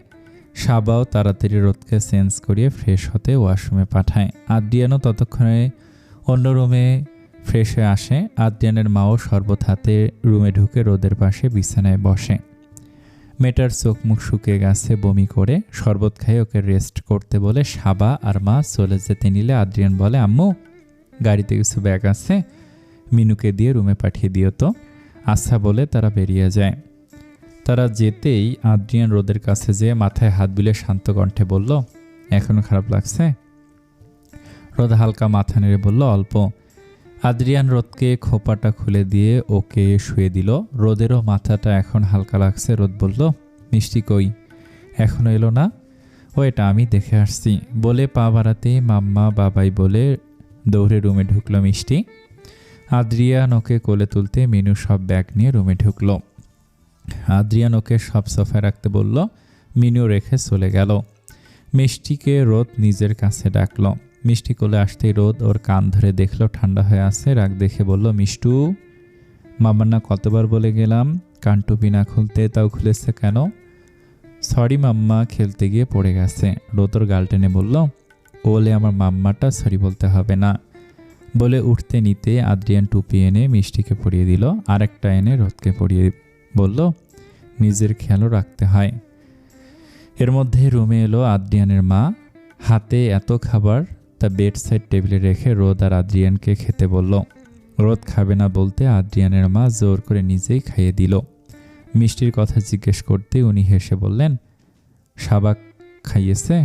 সাবাও তাড়াতাড়ি রোদকে চেঞ্জ করিয়ে ফ্রেশ হতে ওয়াশরুমে পাঠায়। আদ্রিয়ানও ততক্ষণে অন্য রুমে ফ্রেশ হয়ে আসে। আদ্রিয়ানের মাও শরবত হাতে রুমে ঢুকে রোদের পাশে বিছানায় বসে। মেয়েটার চোখ মুখ শুকিয়ে গেছে, বমি করে। শরবত খাই ওকে রেস্ট করতে বলে সাবা আর মা চলে যেতে নিলে আদ্রিয়ান বলে, আম্মু গাড়িতে কিছু ব্যাগ আছে, মিনুকে দিয়ে রুমে পাঠিয়ে দিও তো। আচ্ছা বলে তারা বেরিয়ে যায়। তারা যেতেই আদ্রিয়ান রোদের কাছে যেয়ে মাথায় হাত বুলিয়ে শান্ত কণ্ঠে বলল, এখনো খারাপ লাগছে? রোদ হালকা মাথা নেড়ে বলল, অল্প। আদ্রিয়ান রোদকে খোপাটা খুলে দিয়ে ওকে শুয়ে দিল। রোদেরও মাথাটা এখন হালকা লাগছে। রোদ বলল, মিষ্টি কই? এখনো এলো না? ও এটা আমি দেখে আসছি বলে পা বাড়াতেই মাম্মা বাবাই বলে দৌড়ে রুমে ঢুকলো মিষ্টি। আদ্রিয়ান ওকে কোলে তুলতে মিনু সব ব্যাগ নিয়ে রুমে ঢুকলো। আদ্রিয়ান ওকে সব সোফায় রাখতে বলল, মিনু রেখে চলে গেল। মিষ্টিকে রোদ নিজের কাছে ডাকলো। মিষ্টি কোলে আসতেই রোদ ওর কান ধরে দেখলো ঠান্ডা হয়ে আছে। রাগ দেখে বলল, মিষ্টু, মামার না কতবার বলে গেলাম কান টুপি না খুলতে, তাও খুলেছে কেন? সরি মাম্মা, খেলতে গিয়ে পড়ে গেছে। রোদ ওর গাল টেনে বলল, ওলে আমার মাম্মাটা সরি বলতে হবে না। বলে উঠতে নিতে আদ্রিয়ান টুপি এনে মিষ্টিকে পরিয়ে দিল, আরেকটা এনে রোদকে পরিয়ে বলল, নিজের খেয়ালও রাখতে হয়। এর মধ্যে রুমে এলো আদ্রিয়ানের মা। হাতে এত খাবার তা বেড সাইড টেবিলে রেখে রোদ আর আদ্রিয়ানকে খেতে বলল। রোদ খাবে না বলতে আদ্রিয়ানের মা জোর করে নিজেই খাইয়ে দিল। মিষ্টির কথা জিজ্ঞেস করতে উনি হেসে বললেন, সাবাক খাইয়েছে?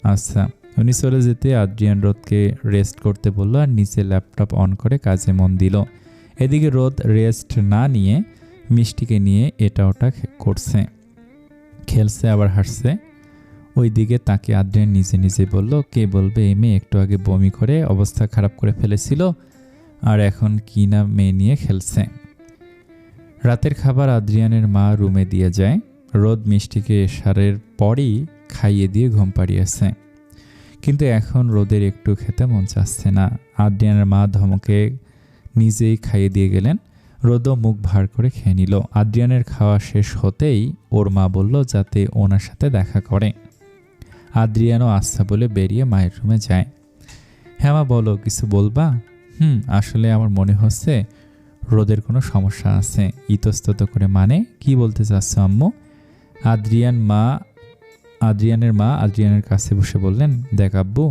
আচ্ছা। উনি চলে যেতে আদ্রিয়ান রোদকে রেস্ট করতে বলল আর নিচে ল্যাপটপ অন করে কাজে মন দিল। এদিকে রোদ রেস্ট না নিয়ে মিষ্টিকে নিয়ে এটা ওটা করছে, খেলছে আবার হাসছে। ওই দিকে তাকে আদ্রিয়ান নিজে নিজে বলল, কে বলবে এই মেয়ে একটু আগে বমি করে অবস্থা খারাপ করে ফেলেছিল আর এখন কি না মেয়ে নিয়ে খেলছে। রাতের খাবার আদ্রিয়ানের মা রুমে দিয়ে যায়। রোদ মিষ্টিকে এশারের পরই খাইয়ে দিয়ে ঘুম পাড়িয়েছে, কিন্তু এখন রোদের একটু খেতে মন চাচ্ছে না। আদ্রিয়ানের মা ধমকে নিজেই খাইয়ে দিয়ে গেলেন। রোদও মুখ ভার করে খেয়ে নিল। আদ্রিয়ানের খাওয়া শেষ হতেই ওর মা বলল যাতে ওনার সাথে দেখা করে। আদ্রিয়ানও আচ্ছা বলে বেরিয়ে মায়ের রুমে যায়। হ্যাঁ মা, বলো, কিছু বলবা? আসলে আমার মনে হচ্ছে রোদের কোনো সমস্যা আছে। ইতস্তত করে মানে কি বলতে চাচ্ছ আম্মু? আদ্রিয়ানের মা আদ্রিয়ানের কাছে বসে বললেন, দেখ আব্বু,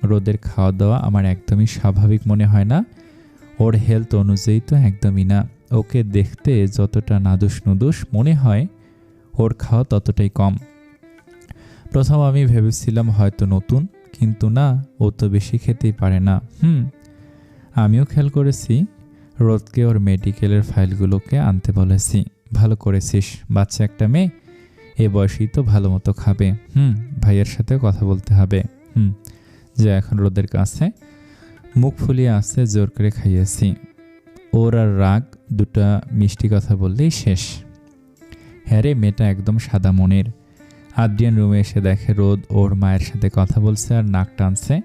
রোদের খাওয়া দাওয়া আমার একদমই স্বাভাবিক মনে হয় না। ওর হেলথ অনুযায়ী তো একদমই না। ওকে দেখতে যতটা নাদুস নুদুস মনে হয় ওর খাওয়া ততটাই কম। প্রথম আমি ভেবেছিলাম হয়তো নতুন, কিন্তু না, ও তো বেশি খেতেই পারে না। আমিও খেয়াল করেছি। রোদকে ওর মেডিকেলের ফাইলগুলোকে আনতে বলেছি। ভালো করেছিস, বাচ্চা একটা মেয়ে, এ বয়সেই তো ভালো মতো খাবে। ভাইয়ের সাথে কথা বলতে হবে। যে এখন রোদের কাছে মুখ ফুলিয়ে আসছে, জোর করে খাইয়েছি। ওর আর রাগ দুটা মিষ্টি কথা বললেই শেষ। হ্যাঁ রে, মেয়েটা একদম সাদা মনের। আদ্রিয়ান রুমে এসে দেখে রোদ ওর মায়ের সাথে কথা বলছে আর নাক টানছে।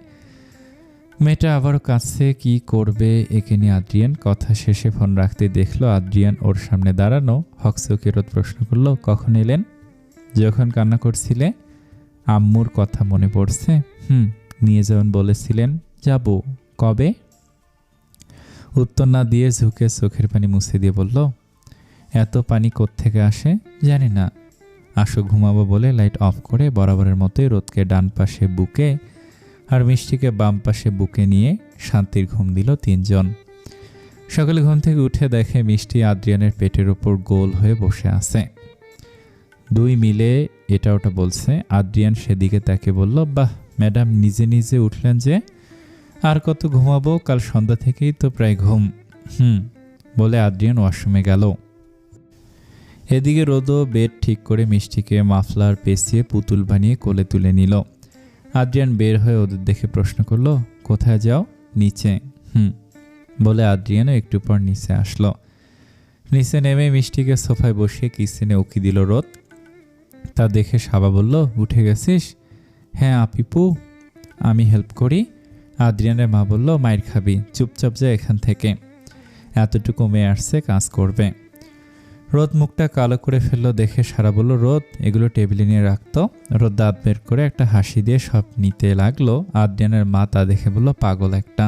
মেয়েটা আবারও কাছে, কি করবে একে নিয়ে আদ্রিয়ান। কথা শেষে ফোন রাখতে দেখলো আদ্রিয়ান ওর সামনে দাঁড়ানো। হকচকে রোদ প্রশ্ন করলো, কখন এলেন? যখন কান্না করছিলে। আম্মুর কথা মনে পড়ছে? নিয়ে যাবেন বলেছিলেন। যাব। কবে? উত্তর না দিয়ে ঝুঁকে চোখের পানি মুছে দিয়ে বলল, এত পানি কোত্থেকে আসে জানি না। আসো ঘুমাবো বলে লাইট অফ করে বরাবরের মতোই রোদকে ডান পাশে বুকে আর মিষ্টিকে বাম পাশে বুকে নিয়ে শান্তির ঘুম দিল তিনজন। সকালে ঘুম থেকে উঠে দেখে মিষ্টি আদ্রিয়ানের পেটের ওপর গোল হয়ে বসে আছে। দুই মিলে এটা ওটা বলছে। আদ্রিয়ান সেদিকে তাকে বলল, বাহ ম্যাডাম, নিজে নিজে উঠলেন যে। আর কত ঘুমাবো, কাল সন্ধ্যা থেকেই তো প্রায় ঘুম। বলে আদ্রিয়ান ওয়াশরুমে গেল। এদিকে রোদও বেড ঠিক করে মিষ্টিকে মাফলার পেঁচিয়ে পুতুল বানিয়ে কোলে তুলে নিল। আদ্রিয়ান বের হয়ে ওদের দেখে প্রশ্ন করলো, কোথায় যাও? নিচে। বলে আদ্রিয়ানও একটু পর নিচে আসলো। নিচে নেমে মিষ্টিকে সোফায় বসিয়ে কিচেনে উকি দিল রোদ। তা দেখে সাবা বলল, উঠে গেছিস? হ্যাঁ আপিপু, আমি হেল্প করি। আদ্রিয়ানের মা বলল, মায়ের খাবি, চুপচাপ যা এখান থেকে। এতটুকু মেয়ে আসছে, কাজ করবে। রোদ মুখটা কালো করে ফেললো দেখে সারা বলল, রোদ এগুলো টেবিলে নিয়ে রাখতো। রোদ দাঁত বের করে একটা হাসি দিয়ে সব নিতে লাগলো। আদ্রিয়ানের মা তা দেখে বলল, পাগল একটা।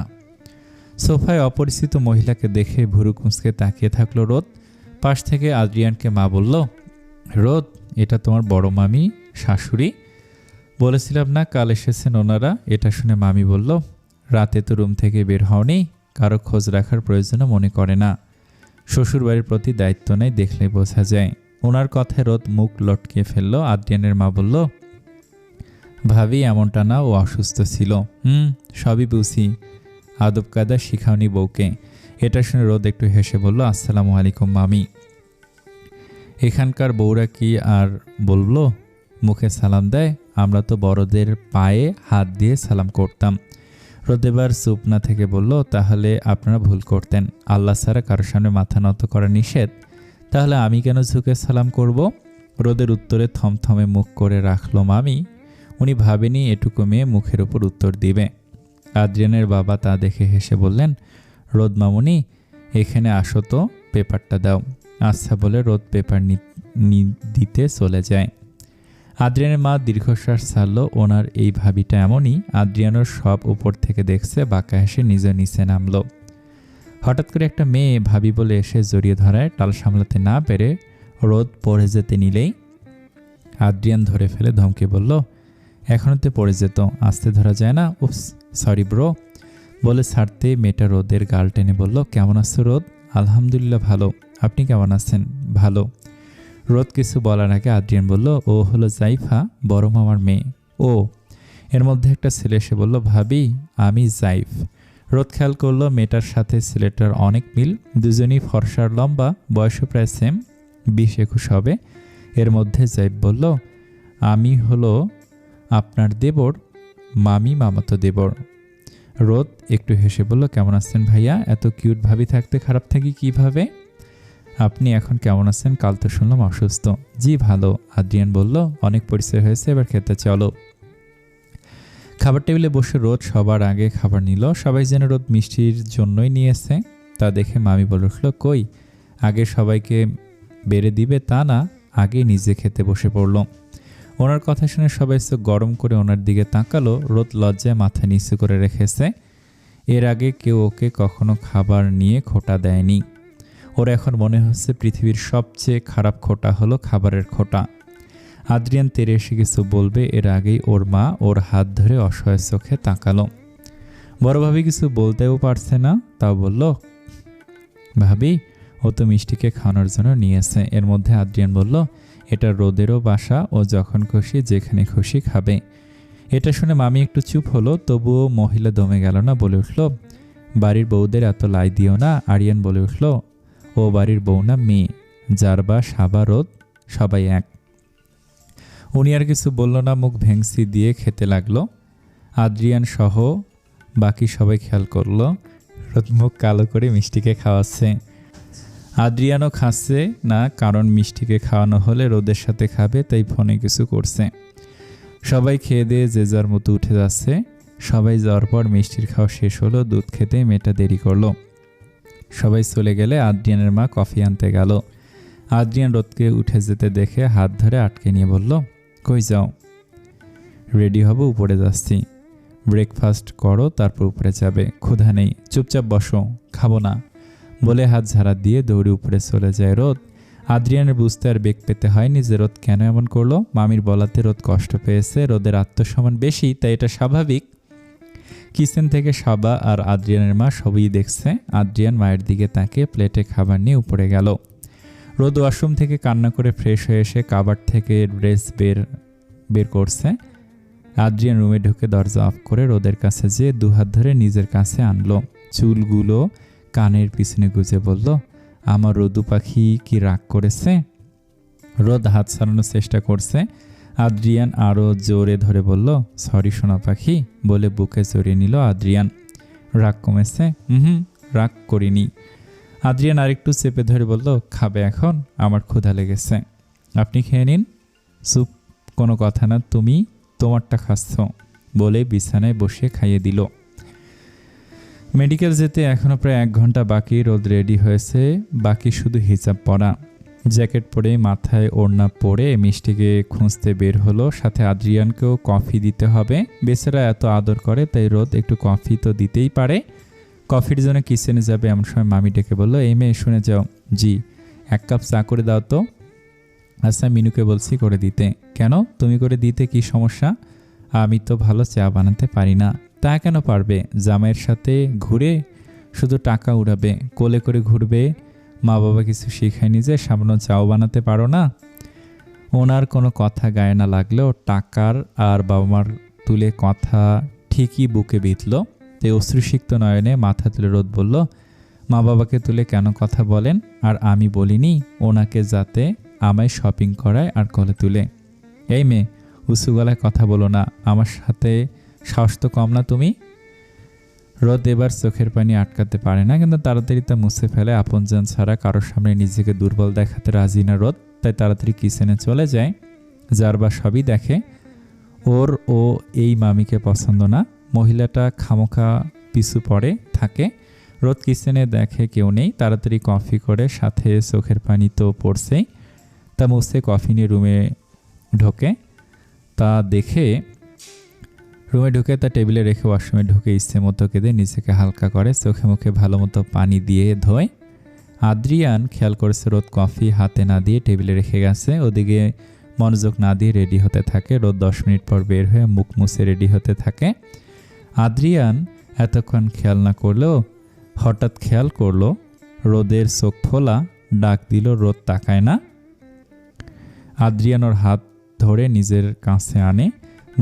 সোফায় অপরিচিত মহিলাকে দেখে ভুরু কুঁচকে তাকিয়ে থাকলো রোদ। পাশ থেকে আদ্রিয়ানকে মা বলল, রোদ এটা তোমার বড় মামি, শাশুড়ি। বলেছিলাম না কাল এসেছেন ওনারা। এটা শুনে মামি বলল, রাতে তো রুম থেকে বের হওনি, কারো খোঁজ রাখার প্রয়োজনও মনে করে না। শ্বশুরবাড়ির প্রতি দায়িত্ব নেই, দেখলে বোঝা যায়। ওনার কথায় রোদ মুখ লটকিয়ে ফেলল। আদ্রিয়ানের মা বলল, ভাবি এমনটা না, ও অসুস্থ ছিল। সবই বুঝি, আদব কায়দা শিখাওনি বউকে। এটা শুনে রোদ একটু হেসে বলল, আসসালামু আলাইকুম মামি। এখানকার বউরা কি আর বললো, মুখে সালাম দেয়, আমরা তো বড়দের পায়ে হাত দিয়ে সালাম করতাম। রোদ এবার চুপ না থেকে বলল, তাহলে আপনারা ভুল করতেন, আল্লাহ ছাড়া কারোর সামনে মাথা নত করা নিষেধ, তাহলে আমি কেন ঝুঁকে সালাম করব? রোদের উত্তরে থমথমে মুখ করে রাখলো মামি। উনি ভাবেনি এটুকু মেয়ে মুখের উপর উত্তর দিবে। আদ্রিয়ানের বাবা তা দেখে হেসে বললেন, রোদ মামুনি, এখানে আসো তো, পেপারটা দাও। আচ্ছা বলে রোদ পেপার দিতে চলে যায়। আদ্রিয়ানের মা দীর্ঘশ্বাস ছাড়ল। ওনার এই ভাবিটা এমনই, আদ্রিয়ানোর সব উপর থেকে দেখছে, বাঁকা হেসে নিজের নিচে নামলো। হঠাৎ করে একটা মেয়ে ভাবি বলে এসে জড়িয়ে ধরায়। টাল সামলাতে না পেরে রোদ পড়ে যেতে নিলেই আদ্রিয়ান ধরে ফেলে ধমকে বলল, এখনও তো পড়ে যেত, আস্তে ধরা যায় না? উপস, সরি ব্রো বলে ছাড়তেই মেয়েটা রোদের গাল টেনে বলল, কেমন আছো রোদ? আলহামদুলিল্লাহ ভালো, আপনি কেমন আছেন? ভালো। রোদ কিছু বলার আগে আদ্রিয়ান বলল, ও হলো জাইফা, বড় মামার মেয়ে। ও। এর মধ্যে একটা ছেলে এসে বলল, ভাবি আমি জাইফ। রোদ খেয়াল করলো মেয়েটার সাথে ছেলেটার অনেক মিল, দুজনই ফর্সার, লম্বা, বয়সও প্রায় সেম, 20-21 হবে। এর মধ্যে জাইফ বলল, আমি হলো আপনার দেবর, মামি মামাতো দেবর। রোদ একটু হেসে বলল, কেমন আছেন ভাইয়া? এত কিউট ভাবি থাকতে খারাপ থাকি কিভাবে? আপনি এখন কেমন আছেন? কাল তো শুনলাম অসুস্থ। জি ভালো, আদ্রিয়ান বলল, অনেক পরিচয় হয়েছে, এবার খেতে চলো। খাবার টেবিলে বসে রোদ সবার আগে খাবার নিল। সবাই যেন রোদ মিষ্টির জন্যই নিয়েছে। তা দেখে মামি বলে উঠল, কই, আগে সবাইকে বেড়ে দিবে তা না, আগে নিজে খেতে বসে পড়ল। ওনার কথা শুনে সবাই চোখ গরম করে ওনার দিকে তাকালো। রোদ লজ্জায় মাথা নিচু করে রেখেছে। এর আগে কেউ ওকে কখনো খাবার নিয়ে খোঁটা দেয়নি। ওর এখন মনে হচ্ছে পৃথিবীর সবচেয়ে খারাপ খোঁটা হলো খাবারের খোঁটা। আদ্রিয়ান তেরে এসে কিছু বলবে এর আগেই ওর মা ওর হাত ধরে অসহায় চোখে তাকালো। বড় ভাবি কিছু বলতেও পারছে না, তাও বলল, ভাবি ও তো মিষ্টিকে খাওয়ানোর জন্য নিয়েছে। এর মধ্যে আদ্রিয়ান বলল, এটা রোদেরও বাসা, ও যখন খুশি যেখানে খুশি খাবে। এটা শুনে মামি একটু চুপ হলো, তবুও মহিলা দমে গেল না, বলে উঠল, বাড়ির বউদের এত লাই দিও না। আরিয়ান বলে উঠল, ও বাড়ির বউ না, মেয়ে, যার বা সাবা রোদ সবাই এক। উনি আর কিছু বলল না, মুখ ভেংসি দিয়ে খেতে লাগলো। আদ্রিয়ান সহ বাকি সবাই খেয়াল করলো রোদ মুখ কালো করে মিষ্টিকে খাওয়াচ্ছে। আদ্রিয়ানও খাচ্ছে না, কারণ মিষ্টিকে খাওয়ানো হলে রোদের সাথে খাবে, তাই ফোনে কিছু করছে। সবাই খেয়ে দিয়ে যে যার মতো উঠে যাচ্ছে। সবাই যাওয়ার পর মিষ্টির খাওয়া শেষ হলো। দুধ খেতে মেয়েটা দেরি করলো। সবাই চলে গেলে আদ্রিয়ানের মা কফি আনতে গেল। আদ্রিয়ান রোদকে উঠে যেতে দেখে হাত ধরে আটকে নিয়ে বলল, কই যাও? রেডি হব, উপরে যাচ্ছি। ব্রেকফাস্ট করো, তারপর উপরে যাবে। ক্ষুধা নেই, চুপচাপ বসো, খাবো না বলে হাত ঝাড়া দিয়ে দৌড়ে উপরে চলে যায় রোদ। আদ্রিয়ানের বুঝতে আর বেগ পেতে হয়নি যে রোদ কেন এমন করলো। মামির বলাতে রোদ কষ্ট পেয়েছে। রোদের আত্মসম্মান বেশি, তাই এটা স্বাভাবিক। কিচেন থেকে সাবা আর আদ্রিয়ানের মা সবই দেখছে। আদ্রিয়ান মায়ের দিকে তাকিয়ে প্লেটে খাবার নিয়ে উপরে গেল। রোদ ওয়াশরুম থেকে কান্না করে ফ্রেশ হয়ে এসে কাবার্ড থেকে ড্রেস বের করছে। আদ্রিয়ান রুমে ঢুকে দরজা অফ করে রোদের কাছে যেয়ে দুহাত ধরে নিজের কাছে আনলো। চুলগুলো কানের পিছনে গুজে বলল, আমার রোদু পাখি কি রাগ করেছে? রোদ হাত ছাড়ানোর চেষ্টা করছে। আদ্রিয়ান আরও জোরে ধরে বলল, সরি সোনা পাখি বলে বুকে জড়িয়ে নিল আদ্রিয়ান। রাগ কমেছে? রাগ করিনি। আদ্রিয়ান আরেকটু চেপে ধরে বলল, খাবে এখন? আমার ক্ষুধা লেগেছে। আপনি খেয়ে নিন। চুপ, কোনো কথা না, তুমি তোমারটা খাচ্ছ বলে বিছানায় বসিয়ে খাইয়ে দিল। মেডিকেল যেতে এখনও প্রায় 1 ঘন্টা বাকি। রোদ রেডি হয়েছে, বাকি শুধু হিজাব পরা। জ্যাকেট পরে মাথায় ওড়না পরে মিষ্টিকে খুঁজতে বের হলো। সাথে আদ্রিয়ানকেও কফি দিতে হবে। বেচারা এত আদর করে, তাই রোদ একটু কফি তো দিতেই পারে। কফির জন্য কিচেনে যাবে এমন সময় মামি ডেকে বলল, এই মেয়ে শুনে যাও। জি। 1 কাপ চা করে দাও তো। আচ্ছা, মিনুকে বলছি করে দিতে। কেন? তুমি করে দিতে কি সমস্যা? আমি তো ভালো চা বানাতে পারি না। তা কেন পারবে? জামাইয়ের সাথে ঘুরে শুধু টাকা উড়াবে, কোলে করে ঘুরবে। মা বাবা কিছু শেখায়নি যে সামান্য চাও বানাতে পারো না? ওনার কোনো কথা গায়ে না লাগলেও টাকার আর বাবা মার তুলে কথা ঠিকই বুকে বিঁধল। তাই অশ্রুসিক্ত নয়নে মাথা তুলে রোদ বলল, মা বাবাকে তুলে কেন কথা বলেন? আর আমি বলিনি ওনাকে যাতে আমায় শপিং করায় আর কোলে তুলে? এই মেয়ে, উঁচু গলায় কথা বলো না, আমার সাথে সাহস তো কম না তুমি? রোদ এবার চোখের পানি আটকাতে পারে না, কিন্তু তাড়াতাড়ি তা মুছে ফেলে। আপনজন ছাড়া কারোর সামনে নিজেকে দুর্বল দেখাতে রাজি না রোদ, তাই তাড়াতাড়ি কিচেনে চলে যায়। যার বা সবই দেখে ওর ও এই মামিকে পছন্দ না। মহিলাটা খামোখা পিছু পড়ে থাকে। রোদ কিচেনে দেখে কেউ নেই, তাড়াতাড়ি কফি করে, সাথে চোখের পানি তো পড়ছেই, তা মুছে কফি নিয়ে রুমে ঢোকে। রুমে ঢুকে তা টেবিলে রেখে ওয়াশরুমে ঢুকে ইচ্ছে মতো কেঁদে নিজেকে হালকা করে, চোখে মুখে ভালো মতো পানি দিয়ে ধোয়। আদ্রিয়ান খেয়াল করেছে রোদ কফি হাতে না দিয়ে টেবিলে রেখে গেছে। ওদিকে মনোযোগ না দিয়ে রেডি হতে থাকে। রোদ 10 মিনিট পর বের হয়ে মুখ মুছে রেডি হতে থাকে। আদ্রিয়ান এতক্ষণ খেয়াল না করলেও হঠাৎ খেয়াল করলো রোদের চোখ ফোলা। ডাক দিল, রোদ তাকায় না। আদ্রিয়ান ওর হাত ধরে নিজের কাছে আনে,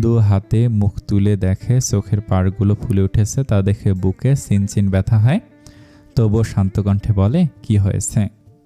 দু হাতে মুখ তুলে দেখে চোখের পাড়গুলো ফুলে উঠেছে। তা দেখে বুকে চিনচিন ব্যথা হয়, তবুও শান্ত কণ্ঠে বলে, কি হয়েছে?